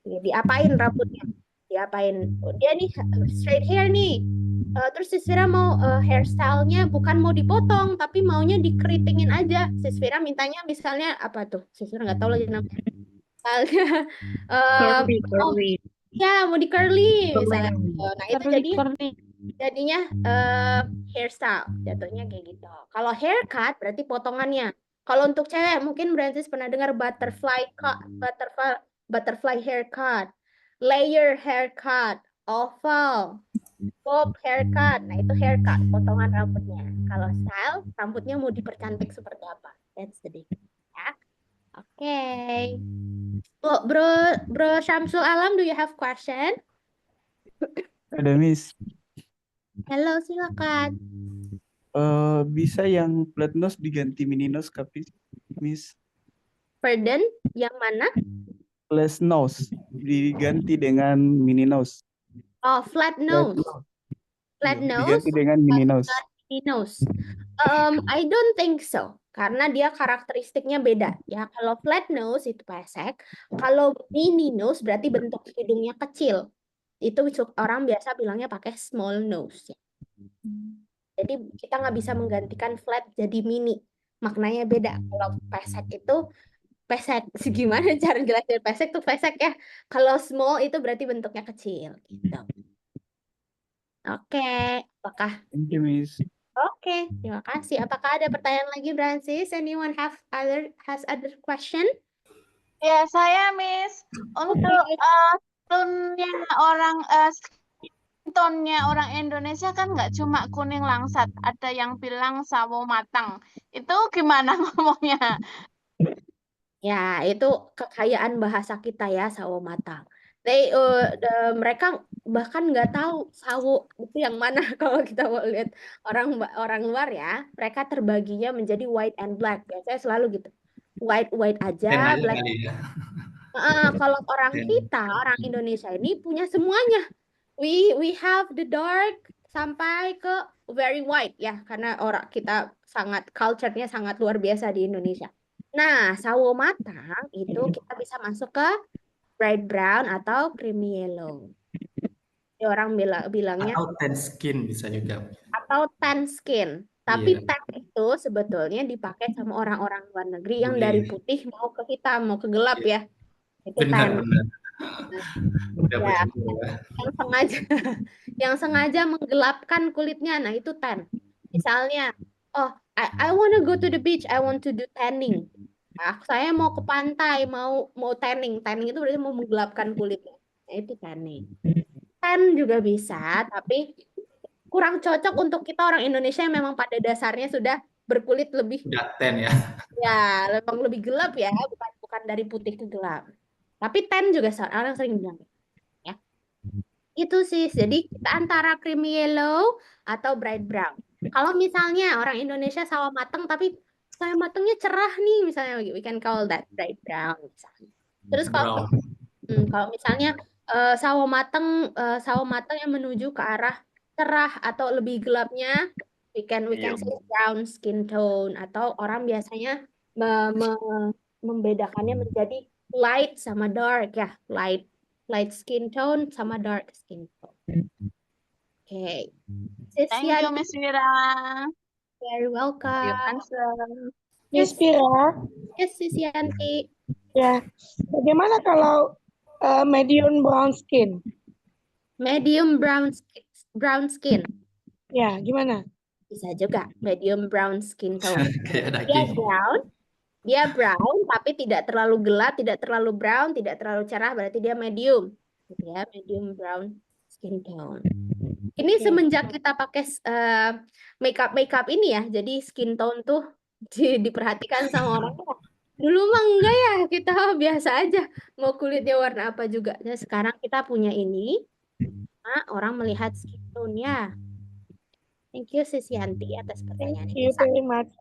Diapain rambutnya? Diapain? Dia nih straight hair nih. Terus Sis Fira mau hairstyle-nya bukan mau dipotong, tapi maunya dikeritingin aja. Sis Fira mintanya misalnya apa tuh? Sis Fira nggak tahu lagi namanya. Curly. Ya, mau di curly misalnya. Nah, itu jadinya hairstyle. Jatuhnya kayak gitu. Kalau haircut berarti potongannya. Kalau untuk cewek mungkin Brancis pernah dengar butterfly haircut, layer haircut, oval, Bob haircut. Nah, itu haircut, potongan rambutnya. Kalau style, rambutnya mau dipercantik seperti apa? That's the difference. Ya. Oke. Oh, Bro Syamsul Alam, do you have question? Ada Miss. Halo, silakan. Bisa yang flat nose diganti mini nose Miss? Pardon, yang mana? Flat nose diganti dengan mini nose. Oh, flat Flat nose. nose. Flat Iya, nose. diganti dengan mini nose. Mini nose. I don't think so. Karena dia karakteristiknya beda. Ya, kalau flat nose itu pesek. Kalau mini nose berarti bentuk hidungnya kecil. Itu orang biasa bilangnya pakai small nose. Ya. Jadi kita nggak bisa menggantikan flat jadi mini. Maknanya beda. Kalau pesek itu pesek. Gimana cara jelasin pesek tuh pesek ya. Kalau small itu berarti bentuknya kecil. Gitu. Oke. Apakah Thank you, Miss. Oke, terima kasih. Apakah ada pertanyaan lagi, Francis? Anyone has other question? Ya, saya Miss. Untuk tone-nya orang tone-nya orang Indonesia kan nggak cuma kuning langsat, ada yang bilang sawo matang. Itu gimana ngomongnya? Ya, itu kekayaan bahasa kita ya, sawo matang. Mereka bahkan nggak tahu sawo itu yang mana kalau kita mau lihat orang luar ya. Mereka terbaginya menjadi white and black. Biasanya selalu gitu. White aja, Ten black. kali ya. Kalau orang kita, orang Indonesia ini punya semuanya. We have the dark sampai ke very white ya, karena orang kita sangat culture-nya sangat luar biasa di Indonesia. Nah, sawo matang itu kita bisa masuk ke bright brown atau creamy yellow. Jadi orang bilangnya Atau tan skin bisa juga. atau tan skin. Tapi Iya. tan itu sebetulnya dipakai sama orang-orang luar negeri yang Boleh. dari putih mau ke hitam, mau ke gelap ya. Itu tan. Benar. Udah Ya, betul ya. yang sengaja menggelapkan kulitnya, nah itu tan. Misalnya, oh, I wanna go to the beach, I want to do tanning. Nah, saya mau ke pantai, mau tanning. Tanning itu berarti mau menggelapkan kulitnya. Nah, itu tanning. Tan juga bisa, tapi kurang cocok untuk kita orang Indonesia yang memang pada dasarnya sudah berkulit lebih Udah tan ya. ya, memang lebih gelap ya, bukan dari putih ke gelap. Tapi tan juga orang sering bilang. Ya. Itu sih, jadi kita antara creamy yellow atau bright brown. Kalau misalnya orang Indonesia sawo mateng, tapi sawo matengnya cerah nih, misalnya we can call that bright brown. Misalnya. Terus kalau misalnya sawo mateng yang menuju ke arah cerah atau lebih gelapnya, we can say brown skin tone, atau orang biasanya membedakannya menjadi light sama dark ya, light skin tone sama dark skin tone. Okay. Thank you, Miss Vira. Very welcome. Miss Vira. Yes, Sisianti. Ya, bagaimana kalau medium brown skin? Medium brown skin. Ya, gimana? Bisa juga medium brown skin tone. Kayak Dia brown tapi tidak terlalu gelap, tidak terlalu brown, tidak terlalu cerah, berarti dia medium. Gitu ya, medium brown skin tone. Ini semenjak kita pakai makeup ini ya, jadi skin tone tuh diperhatikan sama orang. Dulu mah enggak ya, kita biasa aja mau kulitnya warna apa juga. Nah, sekarang kita punya ini, orang melihat skin tone-nya. Thank you Sisianti atas pertanyaannya. Thank you very much.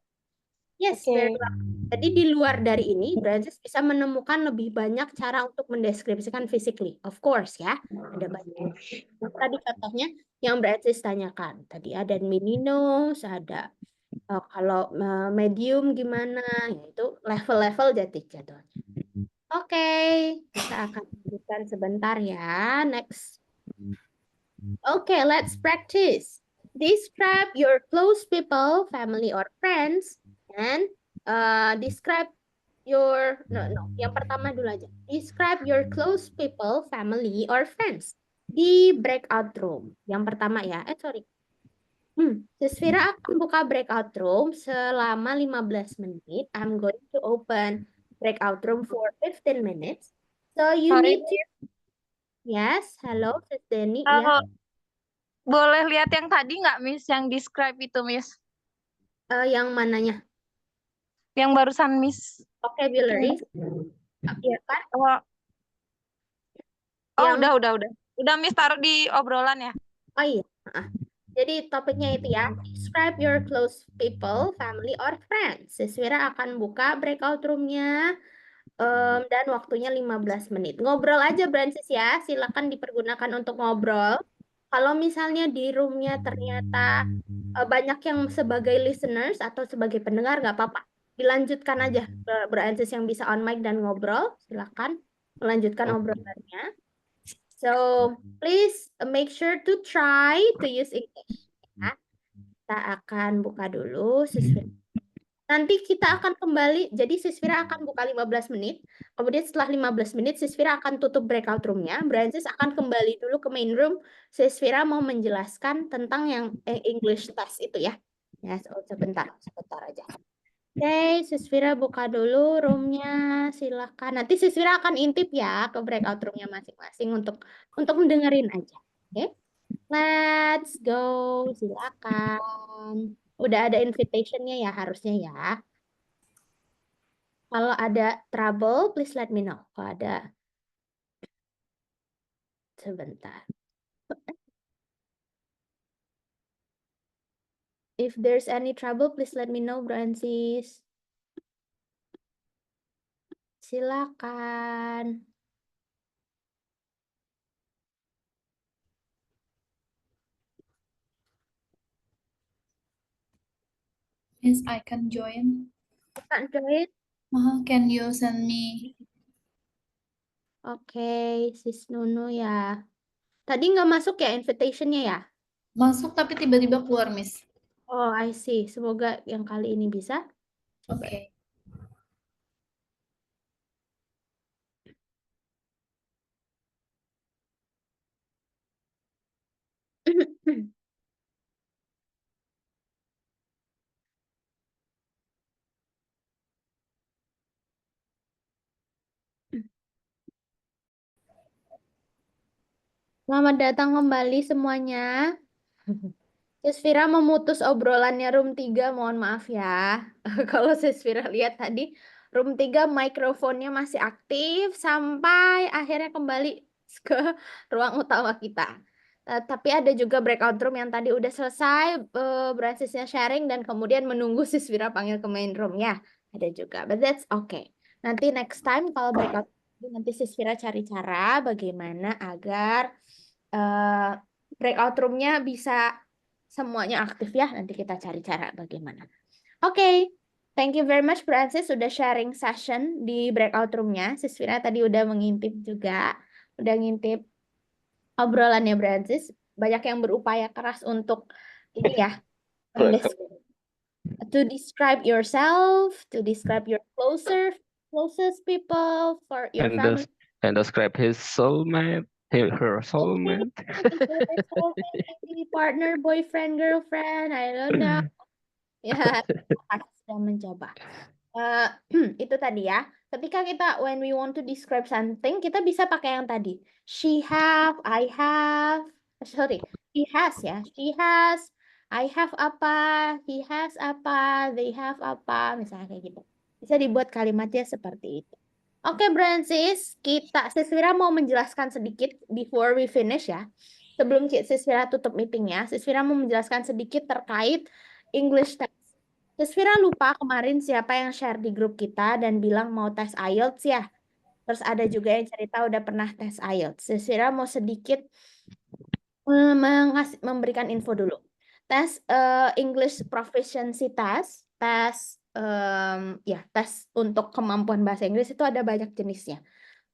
Yes, very well. Jadi di luar dari ini, Francis bisa menemukan lebih banyak cara untuk mendeskripsikan physically. Of course ya, ada banyak. Tadi contohnya yang Francis tanyakan. Tadi ada mini nose, ada kalau medium gimana, yaitu level-level jatuhnya. Oke, kita akan lanjutkan sebentar ya. Next. Okay, let's practice. Describe your close people, family or friends, and describe your yang pertama dulu aja. Describe your close people, family or friends di breakout room. Yang pertama ya. Sisvira akan buka breakout room selama 15 menit. I'm going to open breakout room for 15 minutes. So you need to. Yes, hello, Sis Denny. Halo. boleh lihat yang tadi nggak, Miss? Yang describe itu, Miss? Yang mananya? Yang barusan, Miss. Vocabulary. Iya kan? Oh, Yang udah. Udah, Miss, taruh di obrolan ya. Oh iya. Jadi topiknya itu ya, describe your close people, family, or friends. Siswira akan buka breakout room-nya dan waktunya 15 menit. Ngobrol aja, Brancis ya. Silakan dipergunakan untuk ngobrol. Kalau misalnya di room-nya ternyata banyak yang sebagai listeners atau sebagai pendengar, nggak apa-apa. Dilanjutkan aja, Brancis yang bisa on mic dan ngobrol. Silakan melanjutkan obrolannya. So, please make sure to try to use English. Ya. Kita akan buka dulu Siswira. Nanti kita akan kembali, jadi Siswira akan buka 15 menit. Kemudian setelah 15 menit, Siswira akan tutup breakout room-nya. Brancis akan kembali dulu ke main room. Siswira mau menjelaskan tentang yang English test itu ya. Ya, sebentar aja. Oke, Siswira buka dulu room-nya, silakan. Nanti Siswira akan intip ya ke breakout room-nya masing-masing untuk mendengerin aja. Oke, let's go, silakan. Udah ada invitation-nya ya harusnya ya. Kalau ada trouble, please let me know. Kalau ada, sebentar. If there's any trouble, please let me know, Brancis. Silakan. Miss, I can join. Kan join? Can you send me? Oke, Sis Nunu ya. Tadi nggak masuk ya invitation-nya ya? Masuk tapi tiba-tiba keluar, Miss. Oh, I see. Semoga yang kali ini bisa. Oke. Selamat datang kembali semuanya. Sisvira memutus obrolannya room 3, mohon maaf ya. Kalau Sisvira lihat tadi, room 3 mikrofonnya masih aktif sampai akhirnya kembali ke ruang utama kita. Tapi ada juga breakout room yang tadi udah selesai, Bransisnya sharing dan kemudian menunggu Sisvira panggil ke main room ya. Ada juga, but that's okay. Nanti next time kalau breakout nanti Sisvira cari cara bagaimana agar breakout room-nya bisa semuanya aktif ya. Nanti kita cari cara bagaimana. Oke, thank you very much Francis sudah sharing session di breakout room-nya. Sisvira tadi udah mengintip juga, udah ngintip obrolannya Francis. Banyak yang berupaya keras untuk ini ya, to describe yourself, to describe your closest people for your family. And describe his soulmate, her soulmate. Partner, boyfriend, girlfriend, I don't know. Ya, sudah mencoba. Itu tadi ya. Ketika kita when we want to describe something, kita bisa pakai yang tadi. She have, I have. Sorry, he has ya. She has, I have apa, he has apa, they have apa, misalnya kayak gitu. Bisa dibuat kalimatnya seperti itu. Oke, Brancis, Siswira mau menjelaskan sedikit before we finish ya. Sebelum Siswira tutup meetingnya, Siswira mau menjelaskan sedikit terkait English test. Siswira lupa kemarin siapa yang share di grup kita dan bilang mau tes IELTS ya. Terus ada juga yang cerita udah pernah tes IELTS. Siswira mau sedikit memberikan info dulu. Tes English Proficiency Test, tes untuk kemampuan bahasa Inggris itu ada banyak jenisnya.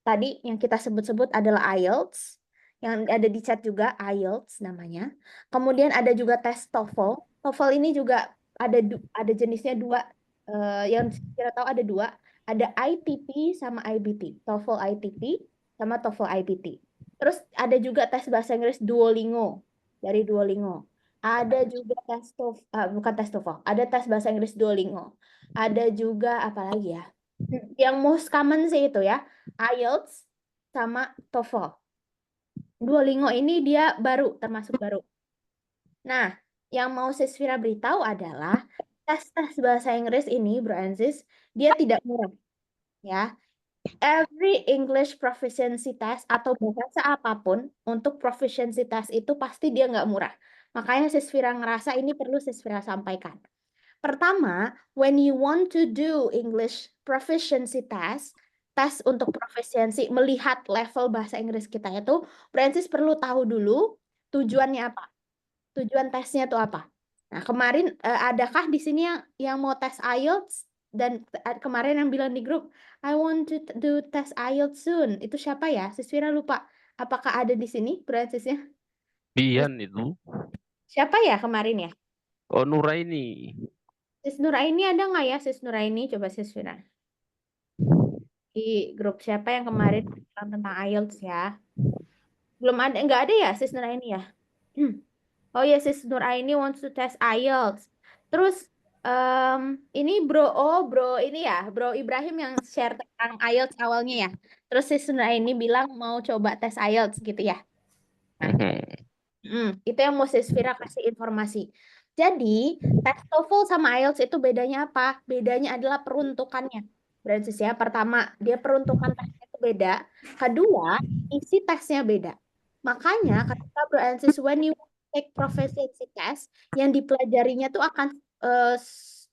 Tadi yang kita sebut-sebut adalah IELTS, yang ada di chat juga IELTS namanya. Kemudian ada juga tes TOEFL. TOEFL ini juga ada jenisnya dua, yang kita tahu ada dua. Ada ITP sama IBT. TOEFL ITP sama TOEFL IBT. Terus ada juga tes bahasa Inggris Duolingo dari Duolingo. Ada juga tes bukan tes TOEFL, ada tes bahasa Inggris Duolingo. Ada juga apa lagi ya? Yang most common sih itu ya, IELTS sama TOEFL. Duolingo ini dia baru, termasuk baru. Nah, yang mau Sisvira beritahu adalah tes-tes bahasa Inggris ini, Bro and Sis, dia tidak murah. Ya, every English proficiency test atau bahasa apapun untuk proficiency test itu pasti dia nggak murah. Makanya Sisvira ngerasa ini perlu Sisvira sampaikan. Pertama, when you want to do English proficiency test, tes untuk proficiency melihat level bahasa Inggris kita itu, Francis perlu tahu dulu tujuannya apa. Tujuan tesnya itu apa? Nah, kemarin adakah di sini yang mau tes IELTS dan kemarin yang bilang di grup, I want to do tes IELTS soon. Itu siapa ya? Siswira lupa. Apakah ada di sini Francisnya? Bian itu. Siapa ya kemarin ya? Oh, Nuraini. Sis Nuraini ada nggak ya Sis Nuraini? Coba Sis Nuraini. Di grup siapa yang kemarin bilang tentang IELTS ya? Belum ada, nggak ada ya Sis Nuraini ya? Oh ya Sis Nuraini wants to test IELTS. Terus ini Bro ini ya, Bro Ibrahim yang share tentang IELTS awalnya ya. Terus Sis Nuraini bilang mau coba tes IELTS gitu ya. Itu yang mau Sisvira kasih informasi. Jadi, tes TOEFL sama IELTS itu bedanya apa? Bedanya adalah peruntukannya. Berarti ya, pertama, dia peruntukan tesnya itu beda. Kedua, isi tesnya beda. Makanya, ketika Bro and Sis, when you take proficiency test, yang dipelajarinya tuh akan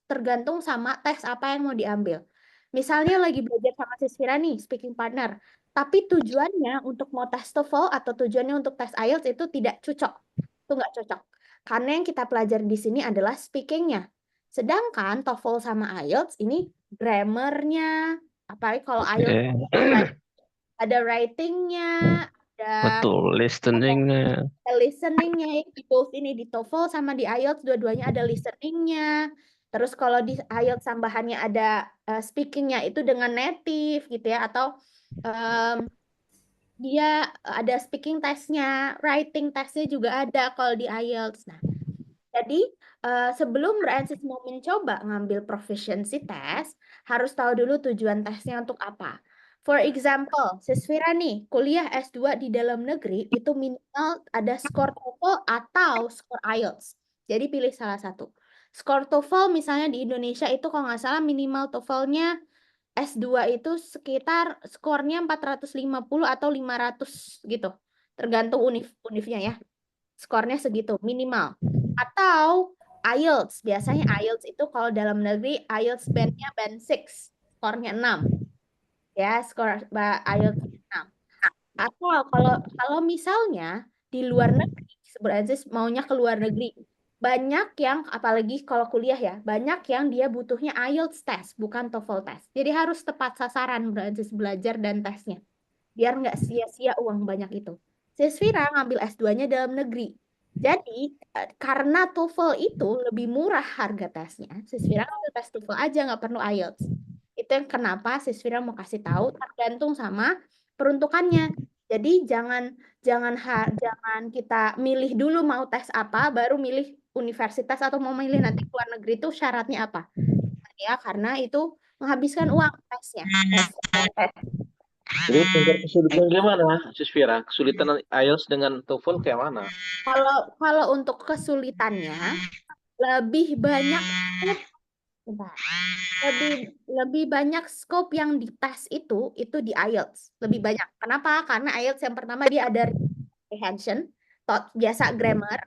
tergantung sama tes apa yang mau diambil. Misalnya lagi belajar sama Sisvira nih, speaking partner. Tapi tujuannya untuk mau tes TOEFL atau tujuannya untuk tes IELTS itu tidak cocok. Itu nggak cocok. Karena yang kita pelajari di sini adalah speakingnya. Sedangkan TOEFL sama IELTS ini grammarnya, apalagi kalau IELTS ada writingnya, ada Betul, listeningnya. listeningnya di both ini di TOEFL sama di IELTS dua-duanya ada listeningnya. Terus kalau di IELTS tambahannya ada speakingnya itu dengan native gitu ya, atau dia ada speaking testnya, writing testnya juga ada kalau di IELTS. Nah, jadi sebelum Francis mau mencoba ngambil proficiency test, harus tahu dulu tujuan tesnya untuk apa. For example, Sisvira nih, kuliah S2 di dalam negeri itu minimal ada skor TOEFL atau skor IELTS. Jadi pilih salah satu. Skor TOEFL misalnya di Indonesia itu kalau nggak salah minimal TOEFL-nya S2 itu sekitar skornya 450 atau 500 gitu. Tergantung univnya ya. Skornya segitu minimal. Atau IELTS, biasanya IELTS itu kalau dalam negeri IELTS band-nya band 6, skornya 6. Ya, skor IELTS 6. Atau kalau misalnya di luar negeri, sebenarnya maunya ke luar negeri, banyak yang apalagi kalau kuliah ya, banyak yang dia butuhnya IELTS test, bukan TOEFL test. Jadi harus tepat sasaran belajar dan tesnya. Biar nggak sia-sia uang banyak itu. Sisvira ngambil S2-nya dalam negeri. Jadi, karena TOEFL itu lebih murah harga tesnya, Sisvira ngambil tes TOEFL aja, nggak perlu IELTS. Itu yang kenapa Sisvira mau kasih tahu, tergantung sama peruntukannya. Jadi, jangan kita milih dulu mau tes apa, baru milih universitas atau mau milih nanti luar negeri itu syaratnya apa. Ya, karena itu menghabiskan uang tesnya. Jadi tingkat kesulitan gimana, Sisvira? Kesulitan IELTS dengan TOEFL kayak mana? Kalau untuk kesulitannya lebih banyak lebih banyak scope yang dites itu di IELTS lebih banyak. Kenapa? Karena IELTS yang pertama dia ada comprehension, biasa grammar,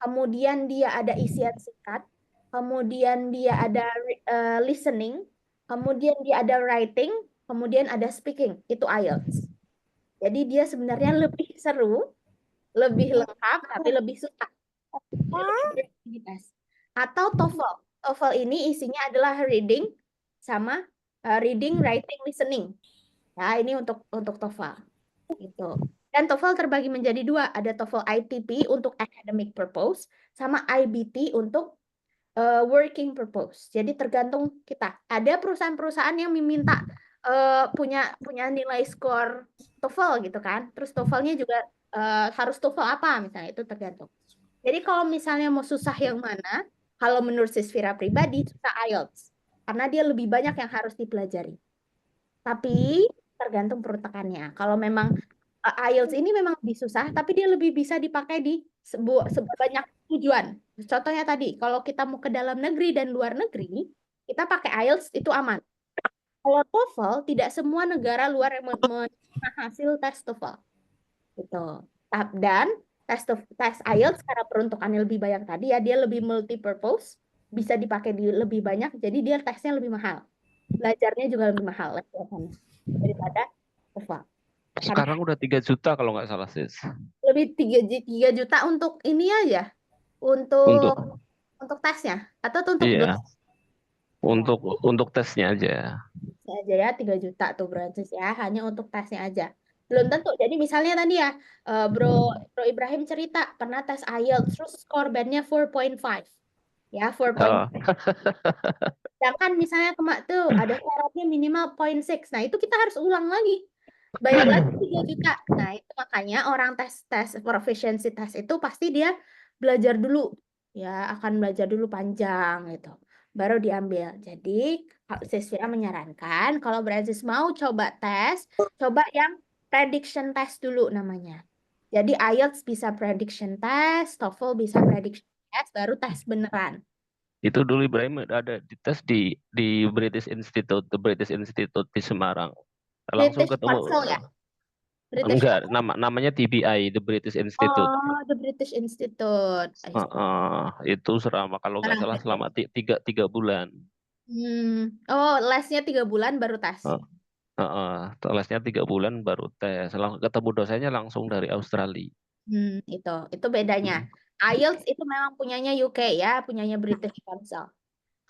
kemudian dia ada isian singkat, kemudian dia ada listening, kemudian dia ada writing, kemudian ada speaking, itu IELTS. Jadi dia sebenarnya lebih seru, lebih lengkap, tapi lebih susah. Atau TOEFL. TOEFL ini isinya adalah reading sama reading, writing, listening. Ya, ini untuk TOEFL. Gitu. Dan TOEFL terbagi menjadi dua, ada TOEFL ITP untuk academic purpose sama IBT untuk working purpose. Jadi tergantung kita. Ada perusahaan-perusahaan yang meminta punya nilai skor TOEFL gitu kan. Terus TOEFL-nya juga harus TOEFL apa misalnya, itu tergantung. Jadi kalau misalnya mau susah yang mana, kalau menurut Sisvira pribadi susah IELTS. Karena dia lebih banyak yang harus dipelajari. Tapi tergantung peruntukannya. Kalau memang IELTS ini memang lebih susah, tapi dia lebih bisa dipakai di banyak tujuan. Contohnya tadi, kalau kita mau ke dalam negeri dan luar negeri, kita pakai IELTS itu aman. Kalau TOEFL, tidak semua negara luar yang menerima hasil tes TOEFL. Gitu. Dan tes IELTS karena peruntukannya lebih banyak tadi ya, dia lebih multi-purpose, bisa dipakai di lebih banyak, jadi dia tesnya lebih mahal. Belajarnya juga lebih mahal daripada TOEFL. Sekarang udah 3 juta kalau nggak salah, sis. Lebih 3 juta untuk ini aja, untuk tesnya atau untuk Iya. Untuk tesnya aja. aja ya 3 juta tuh Brancis ya, hanya untuk tesnya aja. Belum tentu. Jadi misalnya tadi ya, Bro Ibrahim cerita pernah tes IELTS terus skor bandnya 4.5. Ya, 4.5. Sedangkan misalnya tuh ada syaratnya minimal 0.6. Nah, itu kita harus ulang lagi. Bayar lagi 3 juta. Nah, itu makanya orang tes proficiency test itu pasti dia belajar dulu. Ya, akan belajar dulu panjang gitu. Baru diambil. Jadi, Siswira menyarankan kalau Brancis mau coba tes, coba yang prediction test dulu namanya. Jadi IELTS bisa prediction test, TOEFL bisa prediction test, baru tes beneran. Itu dulu Ibrahim ada di tes di British Institute, the British Institute di Semarang. Langsung British ketemu. Council ya? British Enggak, namanya TBI, the British Institute. Oh, the British Institute. I see. Itu selama kalau nggak salah selama 3 bulan. Oh, lesnya 3 bulan baru tes. Lesnya 3 bulan baru tes. Ketemu dosennya langsung dari Australia. Itu bedanya. IELTS itu memang punyanya UK ya, punyanya British Council.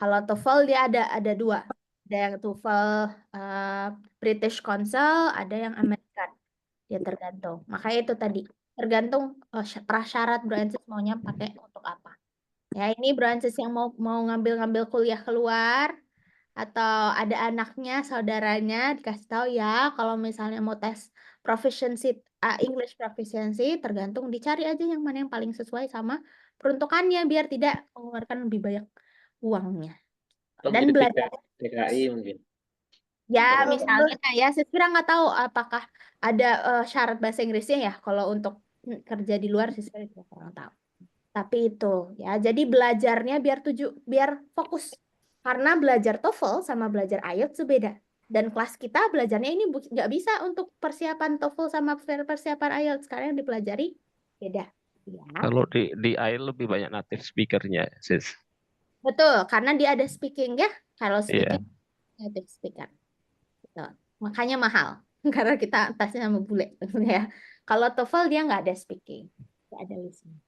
Kalau TOEFL dia ada 2. Ada yang TOEFL British Council, ada yang American. Ya tergantung. Makanya itu tadi tergantung prasyarat Brancis maunya pakai untuk apa. Ya ini Brancis yang mau ngambil kuliah keluar atau ada anaknya, saudaranya dikasih tahu ya kalau misalnya mau tes proficiency English proficiency tergantung dicari aja yang mana yang paling sesuai sama peruntukannya biar tidak mengeluarkan lebih banyak uangnya. Dan belajar TKI mungkin. ya misalnya ya Siswira nggak tahu apakah ada syarat bahasa Inggrisnya ya kalau untuk kerja di luar Siswira juga kurang tahu. Tapi itu ya jadi belajarnya biar fokus. Karena belajar TOEFL sama belajar IELTS itu beda. Dan kelas kita belajarnya ini nggak bisa untuk persiapan TOEFL sama persiapan IELTS. Karena yang dipelajari beda. Ya. Kalau di IELTS lebih banyak native speaker-nya, sis. Betul, karena dia ada speaking ya. Kalau speaking, native speaker. Betul. Makanya mahal. Karena kita tesnya sama bule. Ya. Kalau TOEFL dia nggak ada speaking. Nggak ada listening.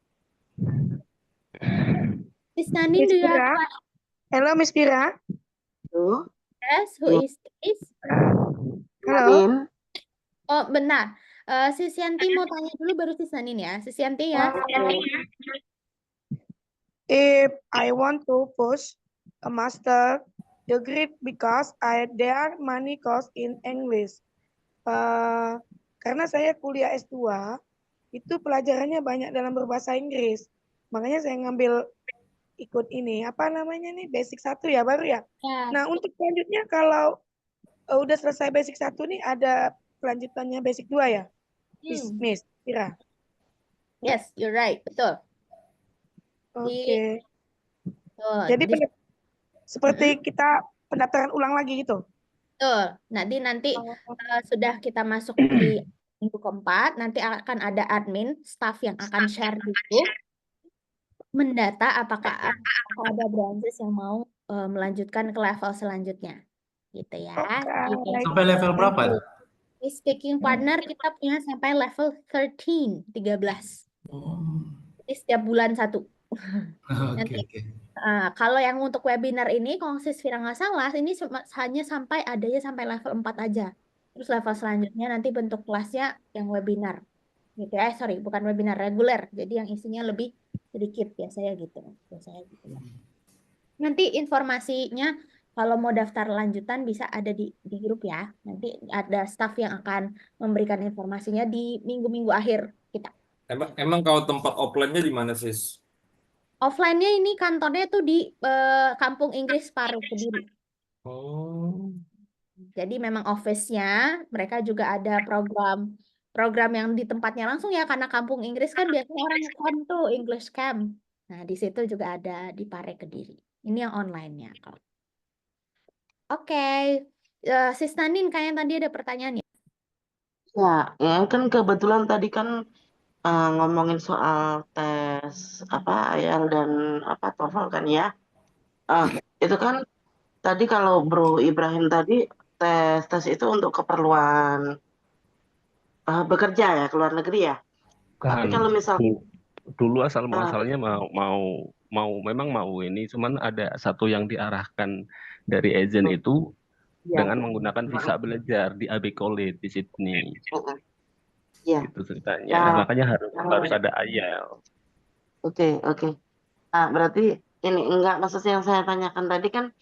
Miss Nani, do you have a question? Hello, Miss Pira. Halo. Yes, who is this? Halo. Oh, benar. Sis Yanti mau tanya dulu baru Sis Nanin ya. Sis Yanti ya. If I want to push a master degree because there money cost in English. Karena saya kuliah S2, itu pelajarannya banyak dalam berbahasa Inggris. Makanya saya ngambil ikut ini, apa namanya nih, basic 1 ya, baru ya. Nah, untuk selanjutnya kalau udah selesai basic 1 nih, ada kelanjutannya basic 2 ya? Miss Pira. Yes, you're right. Betul. Oke. Jadi seperti kita pendaftaran ulang lagi gitu? Betul. Nanti sudah kita masuk di minggu keempat, nanti akan ada admin, staff yang akan share di grup, mendata apakah ada branches yang mau melanjutkan ke level selanjutnya. Gitu ya. Sampai level berapa? Di speaking partner kita punya sampai level 13. Jadi setiap bulan 1. Nanti. Kalau yang untuk webinar ini, kalau Siswira nggak salah, ini hanya adanya sampai level 4 aja. Terus level selanjutnya nanti bentuk kelasnya yang webinar. Gitu ya, sorry, bukan webinar reguler. Jadi yang isinya lebih sedikit biasanya gitu. Nanti informasinya kalau mau daftar lanjutan bisa ada di grup ya. Nanti ada staff yang akan memberikan informasinya di minggu-minggu akhir kita. Emang kalau tempat offline-nya di mana, sis? Offline-nya ini kantornya tuh di Kampung Inggris Paru Kediri. Oh. Jadi memang office-nya mereka juga ada program program yang di tempatnya langsung ya, karena kampung Inggris kan biasanya orang camp tuh, English camp. Nah, di situ juga ada di Pare Kediri. Ini yang online-nya. Oke, Sis Nanin kayaknya tadi ada pertanyaan ya. Ya, ya kan kebetulan tadi kan ngomongin soal tes apa IELTS dan apa TOEFL kan ya. Itu kan tadi kalau Bro Ibrahim tadi tes itu untuk keperluan bekerja ya, ke luar negeri ya. Tapi Kan kalau misal dulu asal muasalnya memang mau ini, cuman ada satu yang diarahkan dari agent itu ya, dengan menggunakan visa belajar di Abbey College di Sydney. ya. Itu ceritanya. Nah, Makanya harus ada IELTS. Oke. Nah, berarti ini enggak, maksudnya yang saya tanyakan tadi kan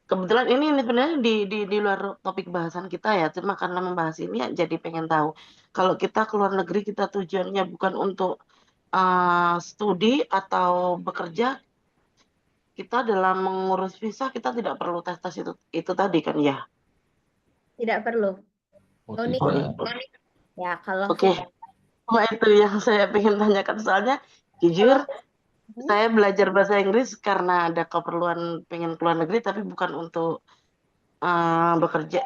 kebetulan ini sebenarnya di luar topik bahasan kita ya, cuma karena membahas ini ya, jadi pengen tahu kalau kita ke luar negeri kita tujuannya bukan untuk studi atau bekerja, kita dalam mengurus visa kita tidak perlu tes itu tadi kan ya. Tidak perlu. No need. Ya, kalau Oke. Cuma itu yang saya pengen tanyakan, soalnya jujur saya belajar bahasa Inggris karena ada keperluan pengen keluar negeri, tapi bukan untuk bekerja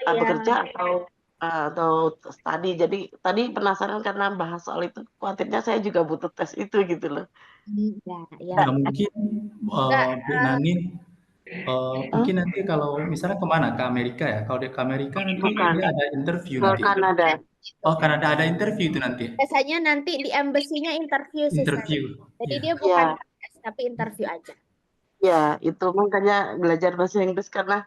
atau studi. Jadi tadi penasaran karena bahas soal itu, khawatirnya saya juga butuh tes itu gitu loh. Ya mungkin Bu Nanin, mungkin nanti kalau misalnya kemana, ke Amerika ya? Kalau ke Amerika nanti dia ada interview nanti. Kanada. Oh, Kanada ada interview itu nanti. Biasanya nanti di embassy-nya interview sih. Jadi dia bukan tes, tapi interview aja. Ya, itu makanya belajar bahasa Inggris karena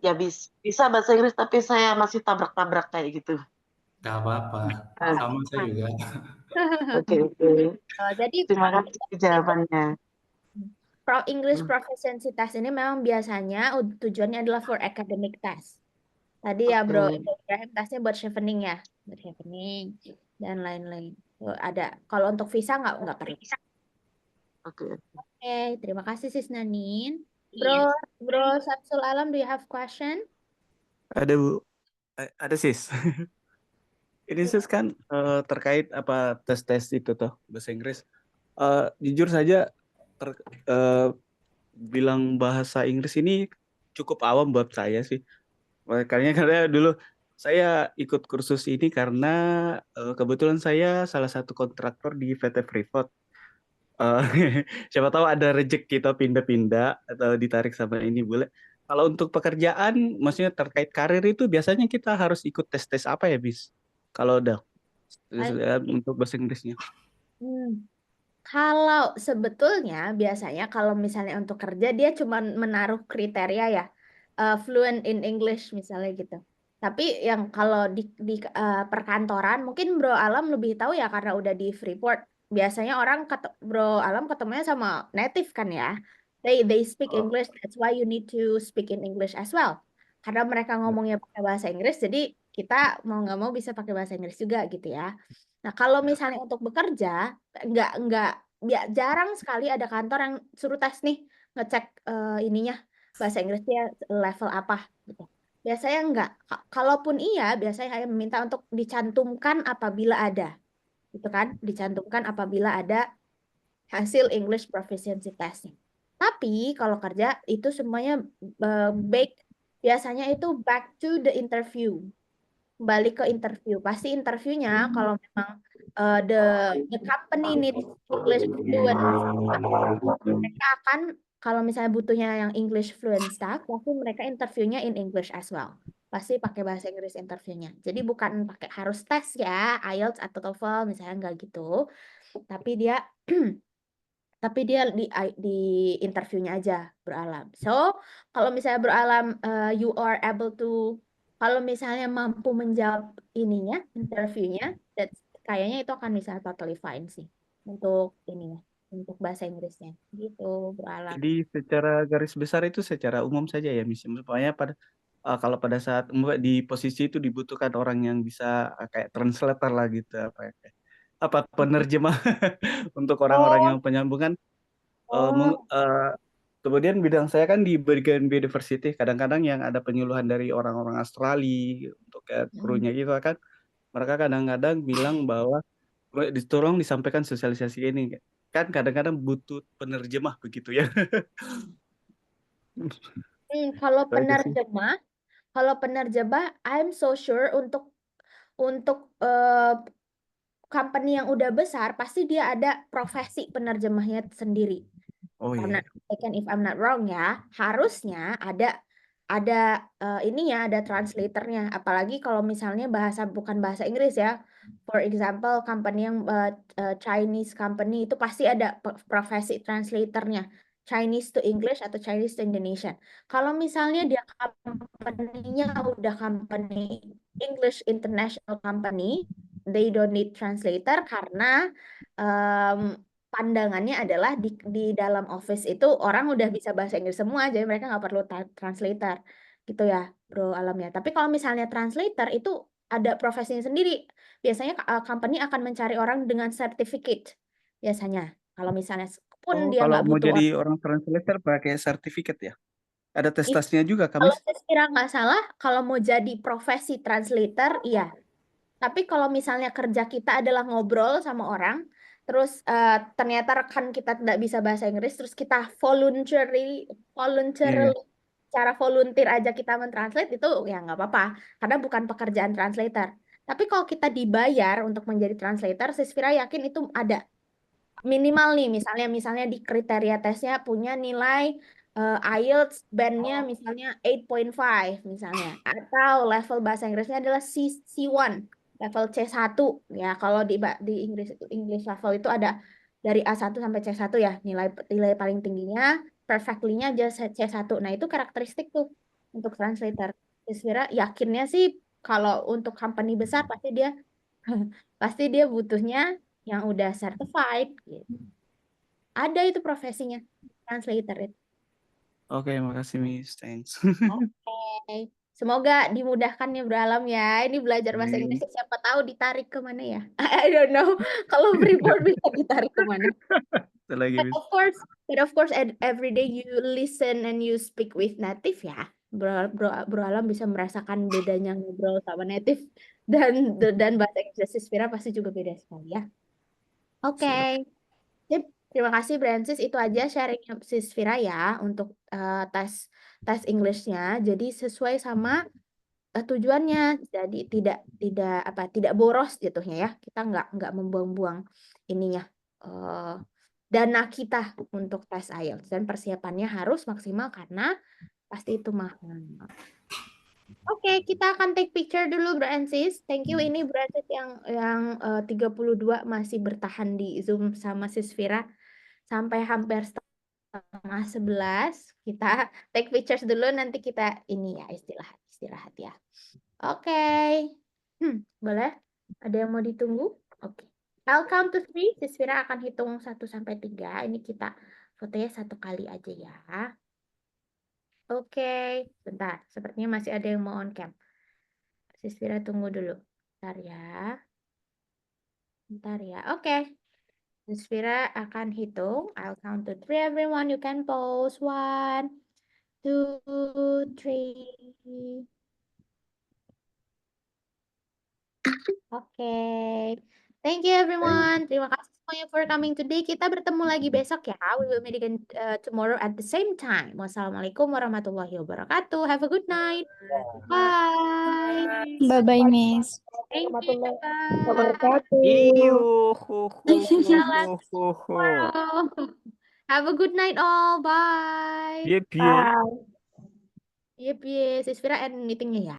ya bisa bahasa Inggris tapi saya masih tabrak-tabrak kayak gitu. Gak apa-apa, sama saya juga. Oke. Jadi terima kasih jawabannya. English Proficiency Test ini memang biasanya tujuannya adalah for academic test. Tadi ya Bro Ibrahim tesnya buat chevening ya, buat chevening dan lain-lain. Ada. Kalau untuk visa nggak perlu. Oke, terima kasih Sis Nanin. Bro Samsul Alam, do you have question? Ada Bu, ada Sis. Ini Sis kan terkait apa tes itu tuh bahasa Inggris. Jujur saja bilang bahasa Inggris ini cukup awam buat saya sih. Karena dulu saya ikut kursus ini karena kebetulan saya salah satu kontraktor di PT Freeport. Siapa tahu ada rezeki kita pindah-pindah atau ditarik sama ini boleh. Kalau untuk pekerjaan, maksudnya terkait karir itu biasanya kita harus ikut tes-tes apa ya, Bis? Kalau udah untuk bahasa Inggrisnya. Kalau sebetulnya biasanya kalau misalnya untuk kerja dia cuma menaruh kriteria ya, fluent in English misalnya gitu. Tapi yang kalau di perkantoran mungkin Bro Alam lebih tahu ya karena udah di Freeport. Biasanya orang Bro Alam ketemunya sama native kan ya. They speak English, that's why you need to speak in English as well. Karena mereka ngomongnya pakai bahasa Inggris, jadi kita mau nggak mau bisa pakai bahasa Inggris juga gitu ya. Nah, kalau misalnya untuk bekerja, jarang sekali ada kantor yang suruh tes nih, ngecek ininya bahasa Inggrisnya level apa gitu. Biasanya enggak. Kalaupun iya, biasanya saya meminta untuk dicantumkan apabila ada. Gitu kan? Dicantumkan apabila ada hasil English Proficiency Test-nya. Tapi kalau kerja itu semuanya biasanya itu back to the interview. Kembali ke interview. Pasti interviewnya kalau memang the company needs English fluent, mereka akan kalau misalnya butuhnya yang English fluent staff, pasti mereka interviewnya in English as well. Pasti pakai bahasa Inggris interviewnya. Jadi bukan pakai harus tes ya, IELTS atau TOEFL misalnya nggak gitu. Tapi dia di interviewnya aja Bro Alam. So, kalau misalnya Bro Alam you are able to, kalau misalnya mampu menjawab ininya, interviewnya, kayaknya itu akan bisa totally fine sih untuk ininya, untuk bahasa Inggrisnya. Gitu Bro Alam. Jadi secara garis besar itu secara umum saja ya, misalnya kalau pada saat di posisi itu dibutuhkan orang yang bisa kayak translator lah gitu, apa penerjemah untuk orang-orang yang penyambungan. Kemudian bidang saya kan di bagian biodiversity, kadang-kadang yang ada penyuluhan dari orang-orang Australia untuk krunya gitu kan. mereka kadang-kadang bilang bahwa tolong disampaikan sosialisasi ini. Kan kadang-kadang butuh penerjemah begitu ya. Kalau Itu aja sih. penerjemah, I'm so sure untuk company yang udah besar pasti dia ada profesi penerjemahnya sendiri. Oh I'm iya. not mistaken, if I'm not wrong ya, harusnya ada ininya, ada translatornya. Apalagi kalau misalnya bukan bahasa Inggris ya. For example, company yang Chinese company itu pasti ada profesi translatornya. Chinese to English atau Chinese to Indonesian. Kalau misalnya dia company-nya udah company English international company, they don't need translator karena pandangannya adalah di dalam office itu orang udah bisa bahasa Inggris semua, jadi mereka nggak perlu translator gitu ya, Bro Alam ya. Tapi kalau misalnya translator itu ada profesinya sendiri. Biasanya company akan mencari orang dengan certificate biasanya. Kalau misalnya pun dia Kalau nggak mau butuh jadi orang translator pakai sertifikat ya? Ada Ih, tes-tesnya juga, kalau Kamis? saya kira nggak salah, kalau mau jadi profesi translator, iya. Tapi kalau misalnya kerja kita adalah ngobrol sama orang, terus ternyata rekan kita tidak bisa bahasa Inggris, terus kita voluntarily Iya. cara volunteer aja kita mentranslate itu ya nggak apa-apa, karena bukan pekerjaan translator. Tapi kalau kita dibayar untuk menjadi translator, Sisvira yakin itu ada minimal nih, misalnya di kriteria tesnya punya nilai IELTS bandnya misalnya 8.5 misalnya, atau level bahasa Inggrisnya adalah C1 level C1 ya. Kalau di English level itu ada dari A1 sampai C1 ya, nilai paling tingginya perfectly-nya aja C1. Nah itu karakteristik tuh untuk translator. Kira yakinnya sih kalau untuk company besar pasti dia butuhnya yang udah certified gitu. Ada itu profesinya translator itu. Oke, makasih Miss. Thanks. Oke. Semoga dimudahkan ya Beralam ya. Ini belajar bahasa Amin. Inggris siapa tahu ditarik kemana ya. I don't know. Kalau freeboard bisa ditarik kemana. Satu lagi, Miss. But of course every day you listen and you speak with native ya. Bro Alam bisa merasakan bedanya ngobrol sama native dan bahasa Inggris Sisvira pasti juga beda sekali ya. Oke. Sip. Terima kasih Brancis, itu aja sharingnya Sisvira ya untuk tes English-nya. Jadi sesuai sama tujuannya. Jadi tidak boros jatuhnya ya. Kita nggak membuang-buang ininya dana kita untuk tes IELTS, dan persiapannya harus maksimal karena pasti itu mahal. Oke, kita akan take picture dulu Brancis. Thank you ini Brancis yang 32 masih bertahan di Zoom sama Sisvira sampai hampir setengah 11. Kita take pictures dulu, nanti kita ini ya istirahat ya. Oke. Boleh? Ada yang mau ditunggu? Oke. I'll count to 3. Sisvira akan hitung 1 sampai 3. Ini kita fotonya 1 kali aja ya. Oke. Bentar, sepertinya masih ada yang mau on cam. Sisvira tunggu dulu. Bentar ya. Oke. Sisvira akan hitung. I'll count to 3. Everyone, you can pause. 1, 2, 3. Oke. Thank you everyone. Terima kasih semuanya for coming today. Kita bertemu lagi besok ya. We will meet again tomorrow at the same time. Wassalamualaikum warahmatullahi wabarakatuh. Have a good night. Bye. Bye-bye, Miss. Thank you. Bye. Wabarakatuh. Tomorrow. Have a good night all. Bye. Bye. Yep, Sisvira end meetingnya ya.